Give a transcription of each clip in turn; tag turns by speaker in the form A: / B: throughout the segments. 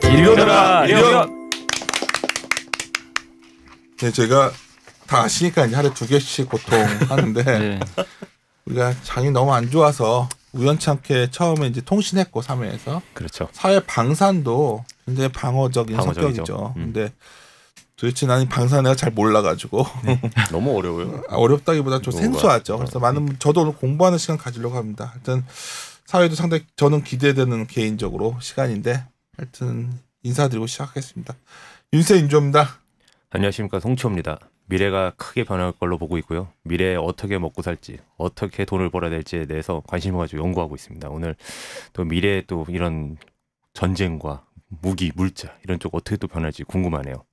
A: 이리 오너라 이리 오너라.
B: 네, 제가 다 아시니까 이제 하루에 2개씩 보통 하는데
A: 네.
B: 우리가 장이 너무 안 좋아서 우연찮게 처음에 이제 통신했고 3회에서
C: 그렇죠.
B: 사회 방산도 굉장히 방어적인
C: 방어적이죠.
B: 성격이죠. 근데 도대체 나는 방산을 잘 몰라가지고
C: 너무 어려워요.
B: 어렵다기보다 좀
C: 뭐가,
B: 생소하죠. 그래서 많은 저도 오늘 공부하는 시간 가지려고 합니다. 하여튼 사회도 상당히 저는 기대되는 개인적으로 시간인데 하여튼 인사드리고 시작하겠습니다. 윤세 인조입니다.
C: 안녕하십니까, 송치호입니다. 미래가 크게 변할 걸로 보고 있고요. 미래에 어떻게 먹고 살지, 어떻게 돈을 벌어야 될지에 대해서 관심을 가지고 연구하고 있습니다. 오늘 또 미래에 또 이런 전쟁과 무기, 물자 이런 쪽 어떻게 또 변할지 궁금하네요.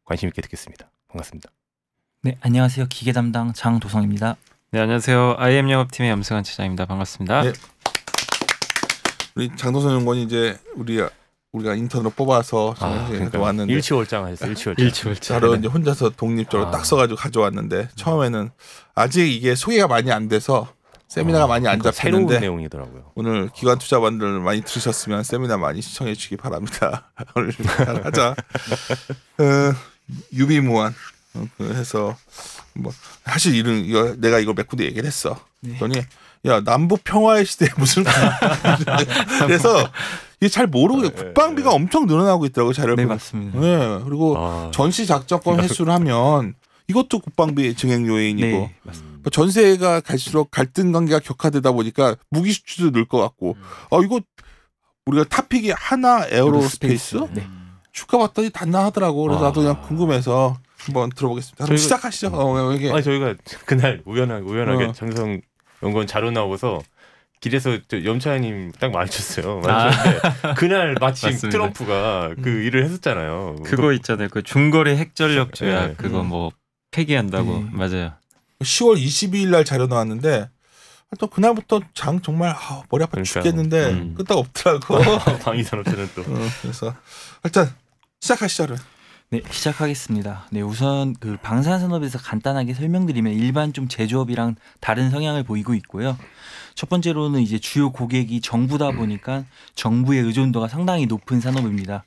C: 관심 있게 듣겠습니다. 반갑습니다.
D: 네, 안녕하세요. 기계 담당 장도성입니다.
A: 네, 안녕하세요. IM 영업팀의 염승환 차장입니다. 반갑습니다.
B: 네. 우리 장도선 연구원이 이제 우리가 인턴으로 뽑아서
C: 그러니까
B: 왔는데
C: 일치월장 하셨어요. 일치월장.
B: 저로 이제 혼자서 독립적으로 딱 써가지고 가져왔는데 처음에는 아직 이게 소개가 많이 안 돼서 세미나가 많이 안
C: 그러니까
B: 잡혔는데
C: 새로운 내용이더라고요.
B: 오늘 기관 투자반들 많이 들으셨으면 세미나 많이 시청해 주시기 바랍니다. 오늘 하자. 유비무한 해서 뭐 사실 이거 내가 이걸 메꾸도 얘기를 했어. 그랬더니 야 남북 평화의 시대에 무슨 그래서 이게 잘 모르고 국방비가 엄청 늘어나고 있더라고요. 자료를
D: 네,
B: 보면.
D: 맞습니다.
B: 네, 그리고 전시 작전권 횟수를 하면 이것도 국방비 증액 요인이고
D: 네, 맞습니다.
B: 전세가 갈수록 갈등 관계가 격화되다 보니까 무기 수출도 늘 것 같고 이거 우리가 탑픽이 하나 에어로스페이스
D: 네.
B: 주가 봤더니 단단하더라고. 그래서 나도 그냥 궁금해서 한번 들어보겠습니다. 그럼 시작하시죠. 이게.
C: 저희가 그날 우연하게 장성 연구원 자료 나오고서 길에서 염차님 딱 마주쳤어요. 마주쳤는데 그날 마침
A: 맞습니다.
C: 트럼프가 그 일을 했었잖아요.
A: 그거 있잖아요. 그 중거리 핵전력 조약
C: 네.
A: 그거 뭐 폐기한다고. 맞아요.
B: 10월 22일 날 자료 나왔는데 또 그날부터 장 정말 머리 아파 죽겠는데 끄떡 없더라고.
C: 방위산업체는 또.
B: 그래서 일단 시작하시죠.
D: 네, 시작하겠습니다. 네, 우선 그 방산산업에서 간단하게 설명드리면 일반 좀 제조업이랑 다른 성향을 보이고 있고요. 첫 번째로는 이제 주요 고객이 정부다 보니까 정부의 의존도가 상당히 높은 산업입니다.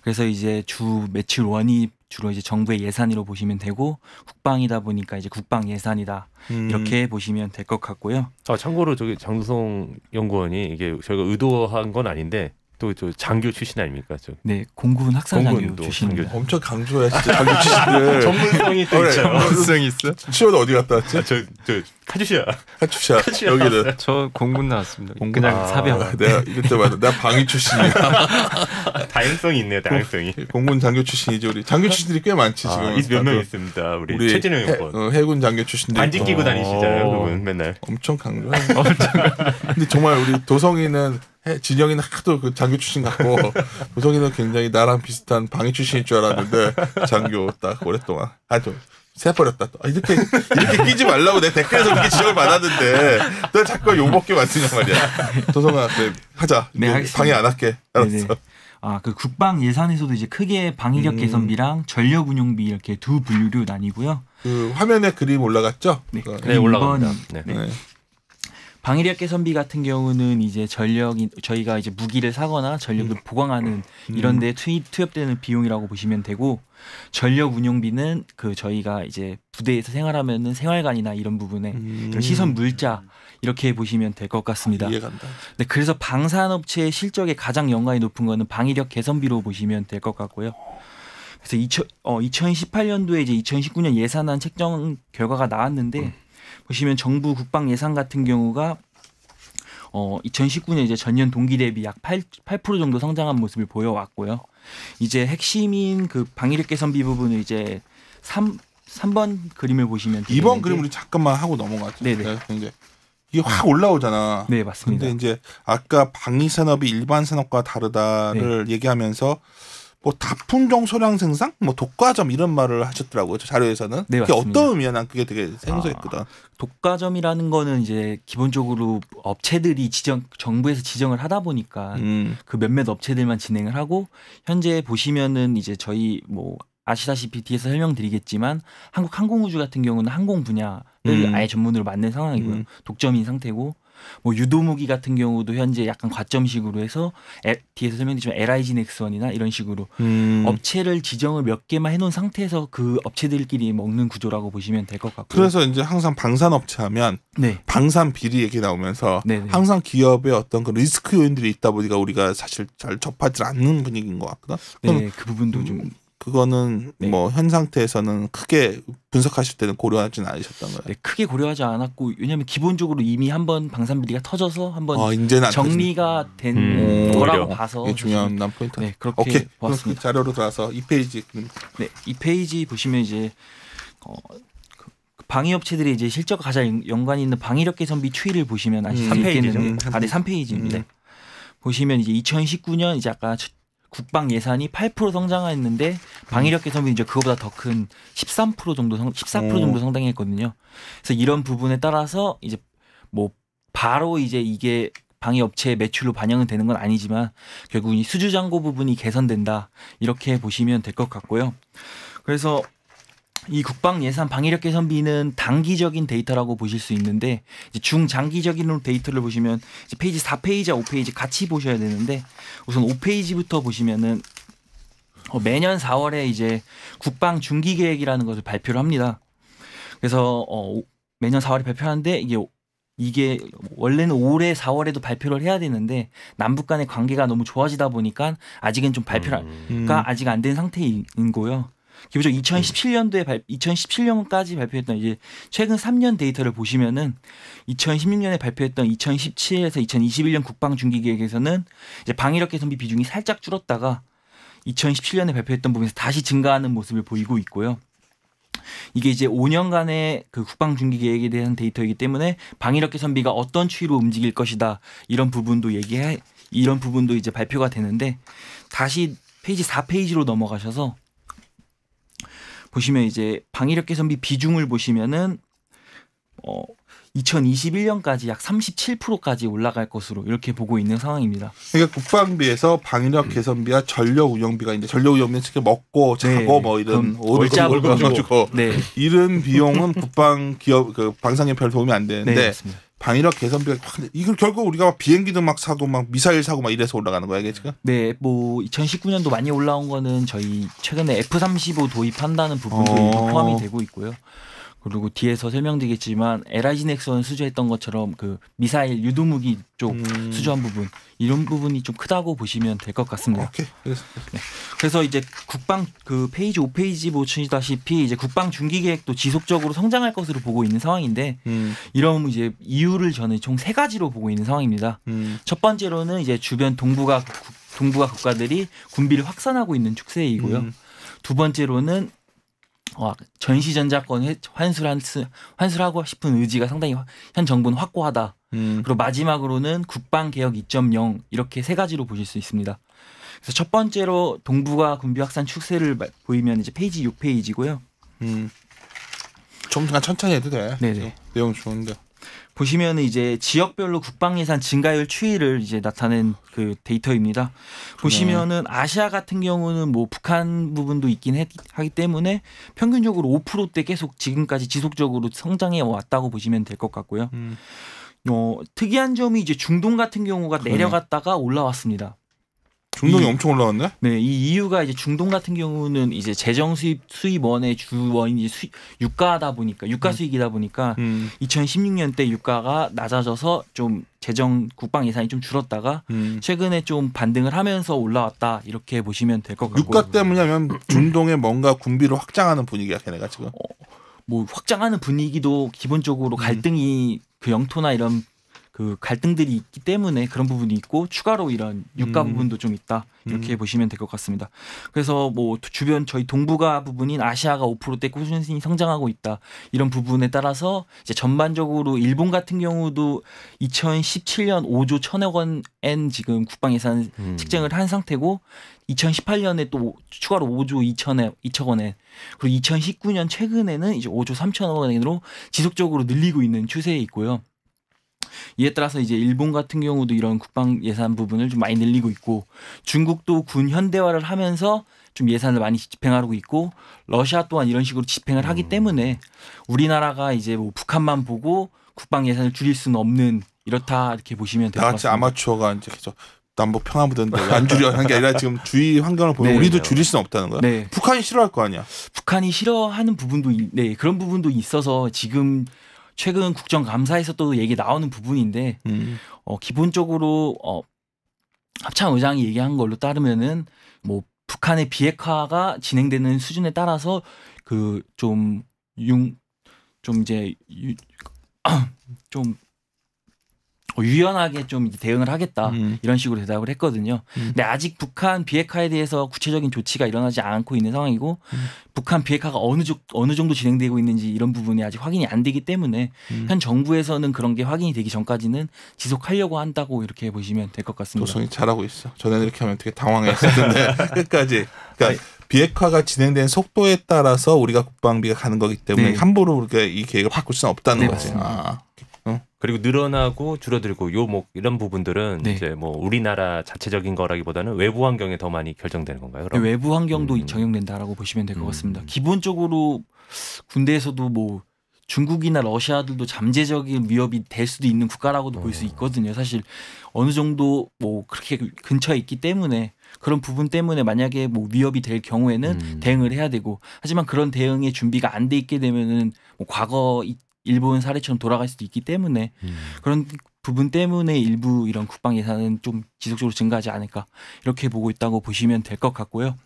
D: 그래서 이제 주 매출 원이 주로 이제 정부의 예산으로 보시면 되고 국방이다 보니까 이제 국방 예산이다 이렇게 보시면 될 것 같고요.
C: 참고로 저기 장두성 연구원이 이게 저희가 의도한 건 아닌데 또 저 장교 출신 아닙니까?
D: 네, 공군 학사 장교 출신입니다.
B: 엄청 강조해 진짜 장교 출신들.
C: 전문성이 또 있죠.
A: 전문성이 있어?
B: 치워도 어디 갔다 왔지?
C: 저 카주시아.
B: 카투샤 여기는.
A: 저 공군 나왔습니다. 그냥 사병.
B: 내가 이때 말다. 내가 방위 출신이야.
C: 다양성이 있네요. 다양성이.
B: 공군 장교 출신이죠. 우리 장교 출신들이 꽤 많지 지금.
C: 몇 명 있습니다. 우리 최진영 연구원.
B: 해군 장교 출신들.
C: 반지 끼고 다니시잖아요. 그분 맨날.
B: 엄청 강조해. 근데 정말 우리 도성이는 진영이는 하도 그 장교 출신 같고 도성이는 굉장히 나랑 비슷한 방위 출신일 줄 알았는데 장교 딱 오랫동안 좀 새버렸다. 이렇게 끼지 말라고 내 댓글에서 그렇게 지적을 받았는데 너 자꾸 욕먹게 만드냐 말이야. 도성아, 하자.
D: 네,
B: 방해 안 할게. 알았어.
D: 네네. 그 국방 예산에서도 이제 크게 방위력 개선비랑 전력 운용비 이렇게 두 분류로 나뉘고요.
B: 그 화면에 그림 올라갔죠?
D: 네,
C: 네, 올라갑니다. 네.
D: 방위력 개선비 같은 경우는 이제 저희가 이제 무기를 사거나 전력을 보강하는 이런 데 투입되는 비용이라고 보시면 되고, 전력 운용비는 그 저희가 이제 부대에서 생활하면은 생활관이나 이런 부분에 이런 시설 물자 이렇게 보시면 될 것 같습니다.
B: 이해간다.
D: 네, 그래서 방산업체의 실적에 가장 연관이 높은 거는 방위력 개선비로 보시면 될 것 같고요. 그래서 2018년도에 이제 2019년 예산안 책정 결과가 나왔는데 보시면 정부 국방 예산 같은 경우가 2019년 이제 전년 동기 대비 약 8% 정도 성장한 모습을 보여왔고요. 이제 핵심인 그 방위력 개선비 부분을 이제 3번 그림을 보시면 되겠는데,
B: 2번 그림 우리 잠깐만 하고 넘어가죠.
D: 네네.
B: 이제 이게 확 올라오잖아.
D: 네, 맞습니다.
B: 근데 이제 아까 방위 산업이 일반 산업과 다르다를 얘기하면서 뭐 다품종 소량 생산, 뭐 독과점 이런 말을 하셨더라고요. 저 자료에서는.
D: 네,
B: 그게
D: 맞습니다.
B: 어떤 의미야? 난 그게 되게 생소했거든.
D: 독과점이라는 거는 이제 기본적으로 업체들이 정부에서 지정을 하다 보니까 그 몇몇 업체들만 진행을 하고, 현재 보시면은 이제 저희 뭐 아시다시피 뒤에서 설명드리겠지만 한국항공우주 같은 경우는 항공 분야를 아예 전문으로 맡는 상황이고요. 독점인 상태고, 뭐 유도무기 같은 경우도 현재 약간 과점식으로 해서 뒤에서 설명드리지만 LIG 넥스원이나 이런 식으로 업체를 지정을 몇 개만 해놓은 상태에서 그 업체들끼리 먹는 구조라고 보시면 될 것 같고요.
B: 그래서 이제 항상 방산업체 하면
D: 네.
B: 방산 비리 얘기 나오면서
D: 네네.
B: 항상 기업의 어떤 그 리스크 요인들이 있다 보니까 우리가 사실 잘 접하지 않는 분위기인 것 같거든.
D: 네, 그 부분도 좀
B: 그거는
D: 네.
B: 뭐 현 상태에서는 크게 분석하실 때는 고려하지는 않으셨던 거예요.
D: 네, 크게 고려하지 않았고 왜냐하면 기본적으로 이미 한번 방산 비리가 터져서 한번
B: 이제는 안
D: 정리가 된 거라고
C: 오히려.
D: 봐서
B: 이게 중요한 난 포인트.
D: 네, 그렇게
B: 오케이. 그럼 그
D: 보았습니다.
B: 자료로 들어가서 이 페이지.
D: 네, 이 페이지 보시면 이제 그 방위업체들이 이제 실적과 가장 연관이 있는 방위력 개선비 추이를 보시면 아실 수
C: 3페이지죠?
D: 있겠는데, 네, 3페이지입니다. 보시면 이제 2019년 이제 아까 국방 예산이 8% 성장했는데 방위력 개선비 이제 그거보다 더 큰 13% 정도 14% 정도 성장했거든요. 그래서 이런 부분에 따라서 이제 뭐 바로 이제 이게 방위업체 매출로 반영은 되는 건 아니지만 결국 이 수주장고 부분이 개선된다 이렇게 보시면 될 것 같고요. 그래서 이 국방 예산 방위력 개선비는 단기적인 데이터라고 보실 수 있는데 이제 중장기적인 데이터를 보시면 이제 페이지 4페이지와 5페이지 같이 보셔야 되는데 우선 5페이지부터 보시면은 매년 4월에 이제 국방 중기 계획이라는 것을 발표를 합니다. 그래서 매년 4월에 발표하는데 이게 원래는 올해 4월에도 발표를 해야 되는데 남북 간의 관계가 너무 좋아지다 보니까 아직은 좀 발표가 아직 안 된 상태인 거고요. 기본적으로 2017년까지 발표했던 이제 최근 3년 데이터를 보시면은 2016년에 발표했던 2017에서 2021년 국방 중기 계획에서는 이제 방위력 개선비 비중이 살짝 줄었다가 2017년에 발표했던 부분에서 다시 증가하는 모습을 보이고 있고요. 이게 이제 5년간의 그 국방 중기 계획에 대한 데이터이기 때문에 방위력 개선비가 어떤 추이로 움직일 것이다 이런 부분도 이런 부분도 이제 발표가 되는데 다시 페이지 4페이지로 넘어가셔서 보시면 이제 방위력 개선비 비중을 보시면은 2021년까지 약 37%까지 올라갈 것으로 이렇게 보고 있는 상황입니다.
B: 그러니까 국방비에서 방위력 개선비와 전력 운영비가 이제 전력 운영비는 특히 먹고 자고 뭐 이런
D: 월급
B: 가지고
D: 네.
B: 이런 비용은 국방 기업 그 방산에 별 도움이 안 되는데
D: 네, 맞습니다.
B: 방위력 개선비가 이걸 결국 우리가 비행기도 막 사고 막 미사일 사고 막 이래서 올라가는 거야 이게 지금?
D: 네, 뭐 2019년도 많이 올라온 거는 저희 최근에 F-35 도입한다는 부분도 포함이 되고 있고요. 그리고 뒤에서 설명드리겠지만 LIG 넥스원 수주했던 것처럼 그 미사일 유도무기 쪽 수주한 부분 이런 부분이 좀 크다고 보시면 될 것 같습니다.
B: 오케이.
D: 그래서 이제 국방 그 페이지 5페이지 보시다시피 이제 국방 중기 계획도 지속적으로 성장할 것으로 보고 있는 상황인데 이런 이제 이유를 저는 총 3가지로 보고 있는 상황입니다. 첫 번째로는 이제 주변 동북아 국가들이 군비를 확산하고 있는 추세이고요. 두 번째로는 전시 전자권 환수하고 싶은 의지가 상당히 현 정부는 확고하다. 그리고 마지막으로는 국방 개혁 2.0 이렇게 3가지로 보실 수 있습니다. 그래서 첫 번째로 동북아 군비 확산 추세를 보이면 이제 페이지 6페이지고요.
B: 좀 천천히 해도 돼.
D: 네네.
B: 내용 좋은데.
D: 보시면 이제 지역별로 국방 예산 증가율 추이를 이제 나타낸 그 데이터입니다. 보시면은 아시아 같은 경우는 뭐 북한 부분도 있긴 하기 때문에 평균적으로 5%대 계속 지금까지 지속적으로 성장해 왔다고 보시면 될 것 같고요. 특이한 점이 이제 중동 같은 경우가 내려갔다가 올라왔습니다.
B: 중동이 엄청 올라왔네?
D: 네, 이 이유가 이제 중동 같은 경우는 이제 재정 수입원의 주원이 유가다 보니까 유가 수익이다 보니까 2016년 때 유가가 낮아져서 좀 재정 국방 예산이 좀 줄었다가 최근에 좀 반등을 하면서 올라왔다 이렇게 보시면 될 것 같고.
B: 유가 때문이면 중동에 뭔가 군비를 확장하는 분위기야 걔네가 지금.
D: 뭐 확장하는 분위기도 기본적으로 갈등이 그 영토나 이런 그 갈등들이 있기 때문에 그런 부분이 있고 추가로 이런 유가 부분도 좀 있다 이렇게 보시면 될 것 같습니다. 그래서 뭐 주변 저희 동북아 부분인 아시아가 5%대 꾸준히 성장하고 있다 이런 부분에 따라서 이제 전반적으로 일본 같은 경우도 2017년 5조 1천억 원엔 지금 국방 예산 책정을 한 상태고 2018년에 또 추가로 5조 2천 원에 그리고 2019년 최근에는 이제 5조 3천억 원으로 지속적으로 늘리고 있는 추세에 있고요. 이에 따라서 이제 일본 같은 경우도 이런 국방 예산 부분을 좀 많이 늘리고 있고 중국도 군 현대화를 하면서 좀 예산을 많이 집행하고 있고 러시아 또한 이런 식으로 집행을 하기 때문에 우리나라가 이제 뭐 북한만 보고 국방 예산을 줄일 수는 없는 이렇다 이렇게 보시면 될 것
B: 나같이
D: 같습니다.
B: 아마추어가 이제 계속 남북 평화무대인데 안 줄여 하는 게 아니라 지금 주위 환경을 보면
D: 네.
B: 우리도 줄일 수는 없다는 거야.
D: 네,
B: 북한이 싫어할 거 아니야.
D: 북한이 싫어하는 부분도 네 그런 부분도 있어서 지금 최근 국정감사에서 또 얘기 나오는 부분인데 기본적으로 합참 의장이 얘기한 걸로 따르면은 뭐 북한의 비핵화가 진행되는 수준에 따라서 그 좀 이제 좀 유연하게 좀 대응을 하겠다 이런 식으로 대답을 했거든요. 근데 아직 북한 비핵화에 대해서 구체적인 조치가 일어나지 않고 있는 상황이고 북한 비핵화가 어느 정도 진행되고 있는지 이런 부분이 아직 확인이 안 되기 때문에 현 정부에서는 그런 게 확인이 되기 전까지는 지속하려고 한다고 이렇게 보시면 될 것 같습니다.
B: 도성이 잘하고 있어. 전에는 이렇게 하면 되게 당황했을 텐데 끝까지. 그러니까 비핵화가 진행된 속도에 따라서 우리가 국방비가 가는 거기 때문에
D: 네.
B: 함부로 우리가 이 계획을 바꿀 수는 없다는
D: 네,
B: 거지.
D: 맞습니다.
C: 그리고 늘어나고 줄어들고 요 뭐 이런 부분들은
D: 네.
C: 이제 뭐 우리나라 자체적인 거라기보다는 외부 환경에 더 많이 결정되는 건가요? 그럼?
D: 외부 환경도 적용된다라고 보시면 될 것 같습니다.
C: 음.
D: 기본적으로 군대에서도 뭐 중국이나 러시아들도 잠재적인 위협이 될 수도 있는 국가라고도 볼 수 있거든요. 사실 어느 정도 뭐 그렇게 근처에 있기 때문에 그런 부분 때문에 만약에 뭐 위협이 될 경우에는 대응을 해야 되고 하지만 그런 대응의 준비가 안 돼 있게 되면은 뭐 과거 일본 사례처럼 돌아갈 수도 있기 때문에 그런 부분 때문에 일부 이런 국방 예산은 좀 지속적으로 증가하지 않을까 이렇게 보고 있다고 보시면 될 것 같고요.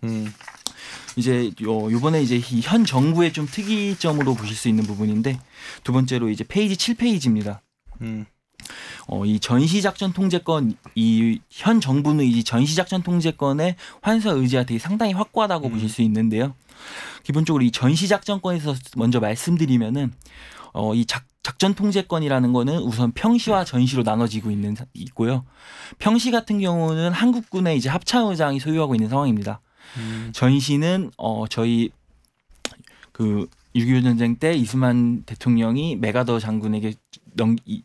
D: 이제 요번에 이제 이 현 정부의 좀 특이점으로 보실 수 있는 부분인데 두 번째로 이제 페이지 7페이지입니다. 이 전시작전 통제권 이 현 정부는 이 전시작전 통제권의 환수와 의지가 되게 상당히 확고하다고 보실 수 있는데요. 기본적으로 이 전시작전권에서 먼저 말씀드리면은 이 작전 통제권이라는 거는 우선 평시와 전시로 나눠지고 있고요. 평시 같은 경우는 한국군의 이제 합참의장이 소유하고 있는 상황입니다. 전시는 저희 그 6.25 전쟁 때 이수만 대통령이 메가더 장군에게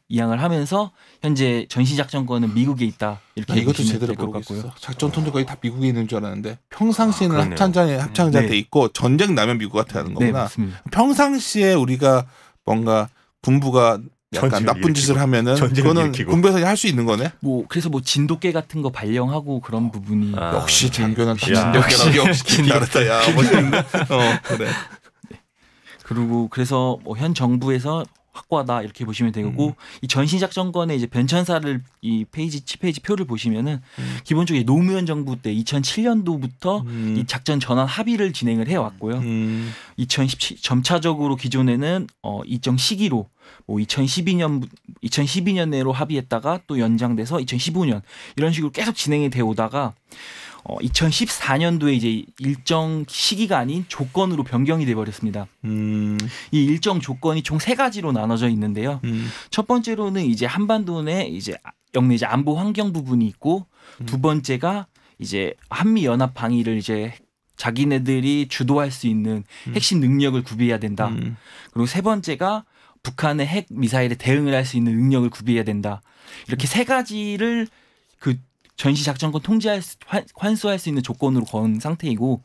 D: 이양을 하면서 현재 전시 작전권은 미국에 있다 이렇게
B: 나 이것도
D: 보시면
B: 제대로
D: 될것
B: 모르겠어.
D: 같고요.
B: 작전 통제권이 다 미국에 있는 줄 알았는데 평상시에는
C: 그러네요.
B: 합창자한테
D: 네.
B: 있고 전쟁 나면 미국한테 하는
D: 네
B: 거구나.
D: 맞습니다.
B: 평상시에 우리가 뭔가 군부가 약간
C: 전쟁을
B: 나쁜
C: 일으키고,
B: 짓을 하면은
C: 전쟁을
B: 그거는
C: 일으키고.
B: 군부에서 할 수 있는 거네.
D: 뭐 그래서 뭐 진돗개 같은 거 발령하고 그런 부분이
C: 아.
B: 역시 장교는 다
C: 야.
B: 진돗개라고 역시 다르다. 야 멋있네. 그래.
D: 그리고 그래서 뭐 현 정부에서 확고하다 이렇게 보시면 되고 이 전시작전권의 이제 변천사를 이 페이지 7페이지 표를 보시면은 기본적으로 노무현 정부 때 2007년도부터 이 작전 전환 합의를 진행을 해 왔고요. 2017 점차적으로 기존에는 일정 시기로 뭐 2012년 내로 합의했다가 또 연장돼서 2015년 이런 식으로 계속 진행이 돼 오다가 2014년도에 이제 일정 시기가 아닌 조건으로 변경이 돼 버렸습니다. 이 일정 조건이 총 3가지로 나눠져 있는데요. 첫 번째로는 이제 한반도 내 이제 영내 이제 안보 환경 부분이 있고 두 번째가 이제 한미 연합 방위를 이제 자기네들이 주도할 수 있는 핵심 능력을 구비해야 된다. 그리고 세 번째가 북한의 핵 미사일에 대응을 할 수 있는 능력을 구비해야 된다. 이렇게 3가지를 그 전시 작전권 환수할 수 있는 조건으로 건 상태이고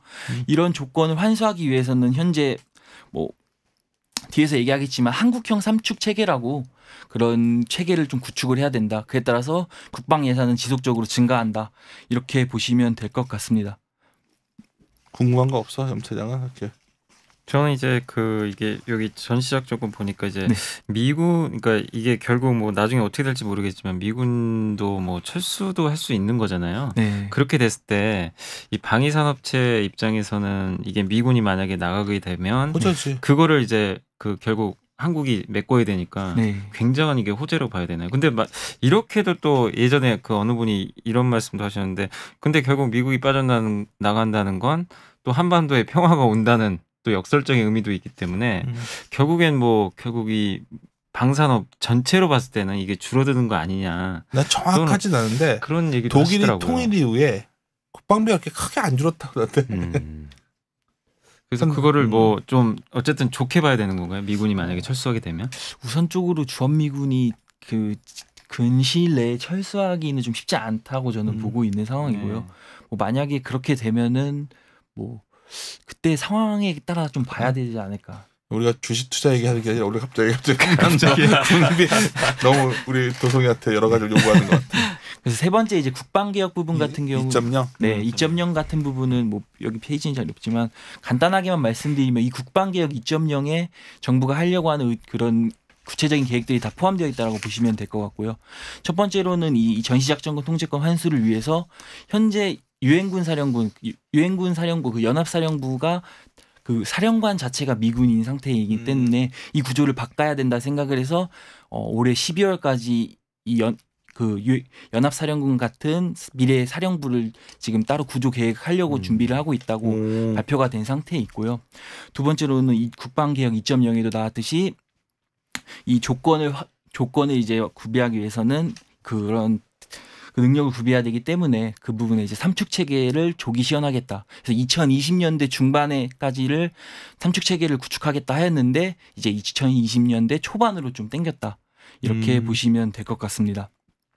D: 이런 조건을 환수하기 위해서는 현재 뭐 뒤에서 얘기하겠지만 한국형 삼축 체계라고 그런 체계를 좀 구축을 해야 된다. 그에 따라서 국방 예산은 지속적으로 증가한다. 이렇게 보시면 될 것 같습니다.
B: 궁금한 거 없어, 염차장은? 이렇게.
A: 저는 이제 이게 여기 전시작 조건 보니까 이제
D: 네.
A: 미군 그러니까 이게 결국 뭐 나중에 어떻게 될지 모르겠지만 미군도 뭐 철수도 할 수 있는 거잖아요.
D: 네.
A: 그렇게 됐을 때 이 방위 산업체 입장에서는 이게 미군이 만약에 나가게 되면
B: 호재지.
A: 그거를 이제 결국 한국이 메꿔야 되니까
D: 네.
A: 굉장한 이게 호재로 봐야 되나요? 근데 이렇게도 또 예전에 어느 분이 이런 말씀도 하셨는데 근데 결국 미국이 나간다는 건 또 한반도에 평화가 온다는 또 역설적인 의미도 있기 때문에 결국엔 결국 이 방산업 전체로 봤을 때는 이게 줄어드는 거 아니냐.
B: 난 정확하진 않은데
A: 그런 얘기도
B: 독일이
A: 하시더라고요.
B: 통일 이후에 국방비가 그렇게 크게 안 줄었다 그러던데.
A: 그래서 그거를 좀 어쨌든 좋게 봐야 되는 건가요? 미군이 만약에 철수하게 되면?
D: 우선적으로 주한미군이 그 근시일 내에 철수하기는 좀 쉽지 않다고 저는 보고 있는 상황이고요.
A: 네.
D: 뭐 만약에 그렇게 되면은 뭐 그때 상황에 따라 좀 봐야 되지 않을까.
B: 우리가 주식 투자 얘기하는 게 아니라 우리 갑자기 군비 너무 우리 도성이한테 여러 가지를 요구하는 것 같아.
D: 그래서 세 번째 이제 국방개혁 부분 같은 경우
B: 2.0?
D: 네, 2.0 같은 부분은 뭐 여기 페이지는 잘 없지만 간단하게만 말씀드리면 이 국방개혁 2.0에 정부가 하려고 하는 그런 구체적인 계획들이 다 포함되어 있다고 보시면 될 것 같고요. 첫 번째로는 이 전시작전권 통제권 환수를 위해서 현재 유엔군 사령부 그 연합사령부가 그 사령관 자체가 미군인 상태이기 때문에 이 구조를 바꿔야 된다 생각을 해서 올해 12월까지 연합사령군 같은 미래 사령부를 지금 따로 구조 계획하려고 준비를 하고 있다고 발표가 된 상태에 있고요. 두 번째로는 이 국방개혁 2.0에도 나왔듯이 이 조건을 이제 구비하기 위해서는 그런 그 능력을 구비해야 되기 때문에 그 부분에 이제 삼축 체계를 조기 시현하겠다. 그래서 2020년대 중반에까지를 삼축 체계를 구축하겠다 하였는데 이제 2020년대 초반으로 좀 당겼다. 이렇게 보시면 될 것 같습니다.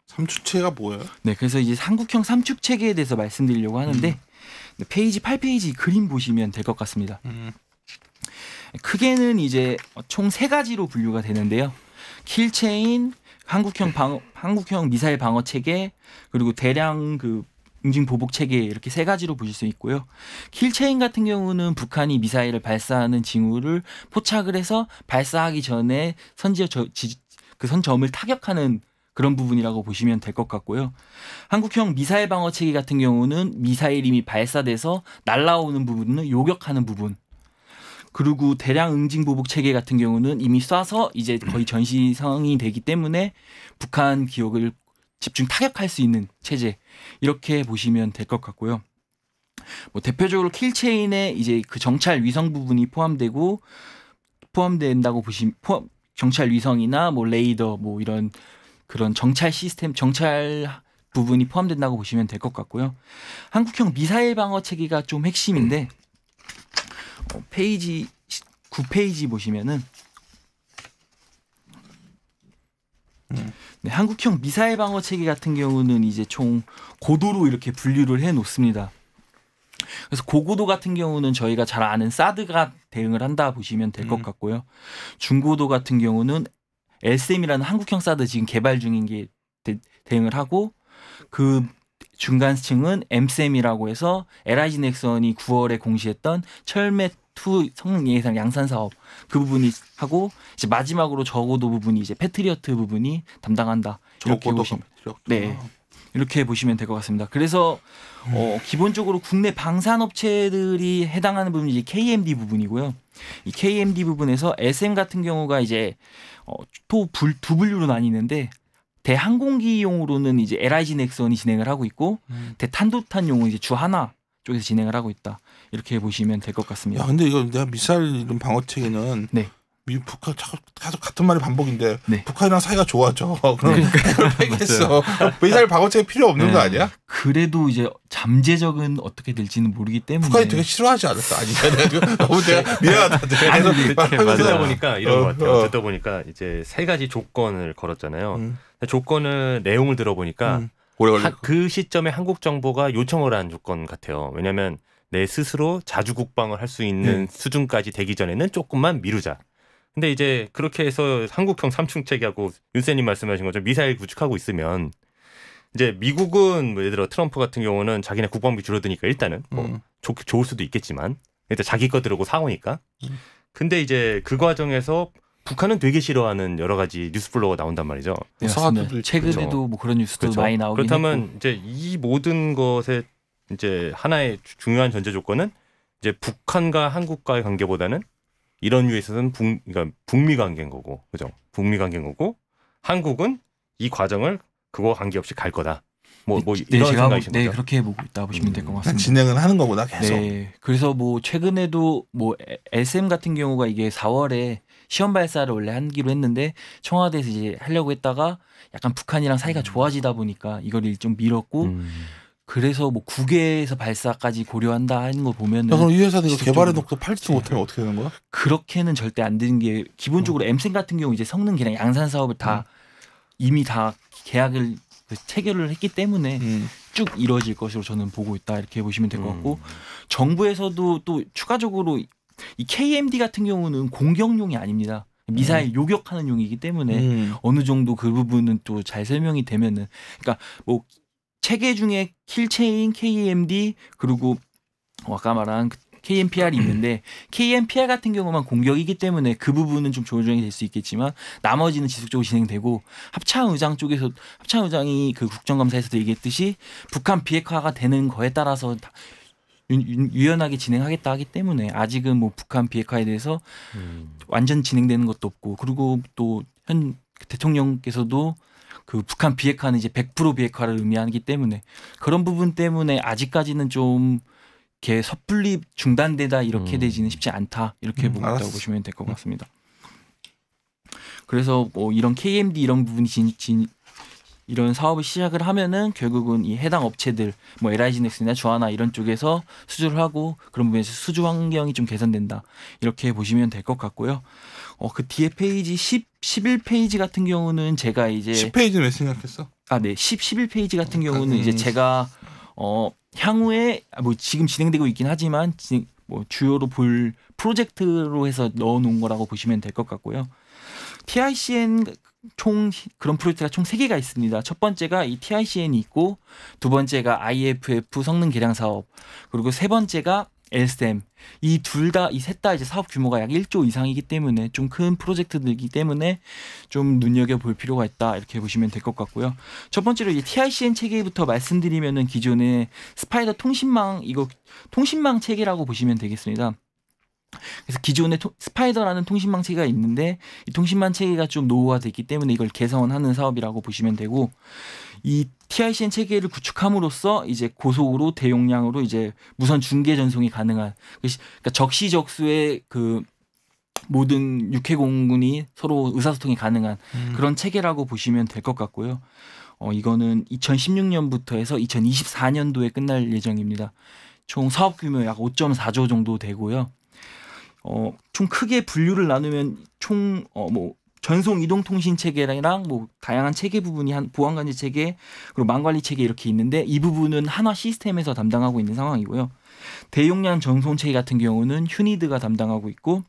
B: 삼축체가 뭐예요?
D: 네, 그래서 이제 한국형 삼축 체계에 대해서 말씀드리려고 하는데 페이지 8페이지 그림 보시면 될 것 같습니다. 크게는 이제 총 3가지로 분류가 되는데요. 킬체인, 한국형 미사일 방어 체계, 그리고 대량 그 응징 보복 체계 이렇게 3가지로 보실 수 있고요. 킬체인 같은 경우는 북한이 미사일을 발사하는 징후를 포착을 해서 발사하기 전에 그 선점을 타격하는 그런 부분이라고 보시면 될 것 같고요. 한국형 미사일 방어 체계 같은 경우는 미사일이 이미 발사돼서 날아오는 부분을 요격하는 부분. 그리고 대량 응징 보복 체계 같은 경우는 이미 쏴서 이제 거의 전시 상황이 되기 때문에 북한 기억을 집중 타격할 수 있는 체제 이렇게 보시면 될 것 같고요. 뭐 대표적으로 킬체인에 이제 그 정찰 위성 부분이 포함된다고 보시면 정찰 위성이나 뭐 레이더 뭐 이런 그런 정찰 시스템 정찰 부분이 포함된다고 보시면 될 것 같고요. 한국형 미사일 방어 체계가 좀 핵심인데. 페이지 9페이지 보시면은 네, 한국형 미사일 방어 체계 같은 경우는 이제 총 고도로 이렇게 분류를 해 놓습니다. 그래서 고고도 같은 경우는 저희가 잘 아는 사드가 대응을 한다 보시면 될 것 같고요. 중고도 같은 경우는 LSM이라는 한국형 사드 지금 개발 중인 게 대응을 하고 그 중간층은 MSM이라고 해서 LIG 넥슨이 9월에 공시했던 철매2 성능 예상 양산 사업 그 부분이 하고 이제 마지막으로 저고도 부분이 이제 패트리어트 부분이 담당한다. 이렇게 보시면 네. 이렇게 보시면 될 것 같습니다. 그래서 기본적으로 국내 방산업체들이 해당하는 부분이 이제 KMD 부분이고요. 이 KMD 부분에서 SM 같은 경우가 이제 또 두 분류로 나뉘는데 대항공기용으로는 이제 LIG 넥슨이 진행을 하고 있고 대탄도탄용은 이제 주 하나 쪽에서 진행을 하고 있다. 이렇게 보시면 될 것 같습니다.
B: 야, 근데 이거 내가 미사일 방어 체계는
D: 네.
B: 북한 계속 같은 말이 반복인데
D: 네.
B: 북한이랑 사이가 좋아져. 그럼 핵을 폐기했어. 미사일 방어 체계 필요 없는 거 아니야?
D: 그래도 이제 잠재적은 어떻게 될지는 모르기 때문에
B: 북한이 되게 싫어하지 않을까? 아니, 너무 내가 미안하다.
C: 듣다 보니까 이런 것 같아요. 듣다 보니까 이제 3가지 조건을 걸었잖아요. 조건을 내용을 들어보니까 그 시점에 한국 정부가 요청을 한 조건 같아요. 왜냐하면 내 스스로 자주 국방을 할 수 있는 수준까지 되기 전에는 조금만 미루자. 근데 이제 그렇게 해서 한국형 삼축 체계하고 윤쌤님 말씀하신 것처럼 미사일 구축하고 있으면 이제 미국은 뭐 예를 들어 트럼프 같은 경우는 자기네 국방비 줄어드니까 일단은 뭐 좋을 수도 있겠지만 일단 자기 거 들어오고 사오니까. 근데 이제 그 과정에서 북한은 되게 싫어하는 여러 가지 뉴스플로어가 나온단 말이죠.
D: 네, 최근에도 뭐 그런 뉴스도
C: 그렇죠.
D: 많이 나오긴
C: 그렇다면
D: 했고.
C: 이제 이 모든 것의 이제 하나의 중요한 전제 조건은 이제 북한과 한국과의 관계보다는 이런 류에서는 그러니까 북미 관계인 거고, 그죠? 북미 관계인 거고, 한국은 이 과정을 그거와 관계없이 갈 거다. 뭐 이런 생각이신 거죠?
D: 네, 그렇게 보고 있다 보시면 될 것 같습니다.
B: 진행은 하는 거구나 계속.
D: 네, 그래서 뭐 최근에도 뭐 SM 같은 경우가 이게 4월에 시험 발사를 원래 하기로 했는데 청와대에서 이제 하려고 했다가 약간 북한이랑 사이가 좋아지다 보니까 이걸 좀 미뤘고. 그래서 뭐 국외에서 발사까지 고려한다 하는 거 보면은
B: 그럼 이 회사들 개발해놓고 팔지 못하면 어떻게 되는 거야?
D: 그렇게는 절대 안 되는 게 기본적으로 엠센 같은 경우 이제 성능 개량 양산 사업을 다 이미 다 계약을 체결을 했기 때문에 쭉 이루어질 것으로 저는 보고 있다 이렇게 보시면 될 것 같고 정부에서도 또 추가적으로 이 KMD 같은 경우는 공격용이 아닙니다. 미사일 요격하는 용이기 때문에 어느 정도 그 부분은 또 잘 설명이 되면은 그러니까 뭐 체계 중에 킬체인, KMD 그리고 아까 말한 KMPR이 있는데 KMPR 같은 경우만 공격이기 때문에 그 부분은 좀 조정이 될 수 있겠지만 나머지는 지속적으로 진행되고 합참의장 쪽에서 합참의장이 그 국정감사에서도 얘기했듯이 북한 비핵화가 되는 거에 따라서 유연하게 진행하겠다 하기 때문에 아직은 뭐 북한 비핵화에 대해서 완전 진행되는 것도 없고 그리고 또 현 대통령께서도 그 북한 비핵화는 이제 100% 비핵화를 의미하기 때문에 그런 부분 때문에 아직까지는 좀 이렇게 섣불리 중단되다 이렇게 되지는 쉽지 않다 이렇게 보고 있다고 보시면 될 것 같습니다. 그래서 뭐 이런 KMD 이런 부분이 이런 사업을 시작을 하면은 결국은 이 해당 업체들 뭐 LIG넥슨이나 주하나 이런 쪽에서 수주를 하고 그런 부분에서 수주 환경이 좀 개선된다 이렇게 보시면 될 것 같고요. 그 뒤에 페이지 11페이지 같은 경우는 제가 이제
B: 10페이지는 왜 생각했어?
D: 네. 11페이지 같은 경우는 이제 제가 향후에 뭐 지금 진행되고 있긴 하지만 뭐 주요로 볼 프로젝트로 해서 넣어놓은 거라고 보시면 될 것 같고요. TICN 총 그런 프로젝트가 총 3개가 있습니다. 첫 번째가 이 TICN이 있고 두 번째가 IFF 성능 개량 사업 그리고 세 번째가 LSTEM 이 셋 다 이제 사업 규모가 약 1조 이상이기 때문에 좀 큰 프로젝트들이기 때문에 좀 눈여겨볼 필요가 있다 이렇게 보시면 될 것 같고요. 첫 번째로 이제 TICN 체계부터 말씀드리면은 기존에 스파이더 통신망 이거 통신망 체계라고 보시면 되겠습니다. 그래서 기존에 스파이더라는 통신망 체계가 있는데 이 통신망 체계가 좀 노후화되어 있기 때문에 이걸 개선하는 사업이라고 보시면 되고 이 TICN 체계를 구축함으로써 이제 고속으로 대용량으로 이제 무선 중계 전송이 가능한 그러니까 적시적소의 그 모든 육해공군이 서로 의사소통이 가능한 그런 체계라고 보시면 될 것 같고요. 이거는 2016년부터 해서 2024년도에 끝날 예정입니다. 총 사업 규모 약 5.4조 정도 되고요. 총 크게 분류를 나누면 총 뭐 전송 이동 통신 체계랑 뭐 다양한 체계 부분이 보안 관리 체계 그리고 망 관리 체계 이렇게 있는데 이 부분은 한화 시스템에서 담당하고 있는 상황이고요. 대용량 전송 체계 같은 경우는 휴니드가 담당하고 있고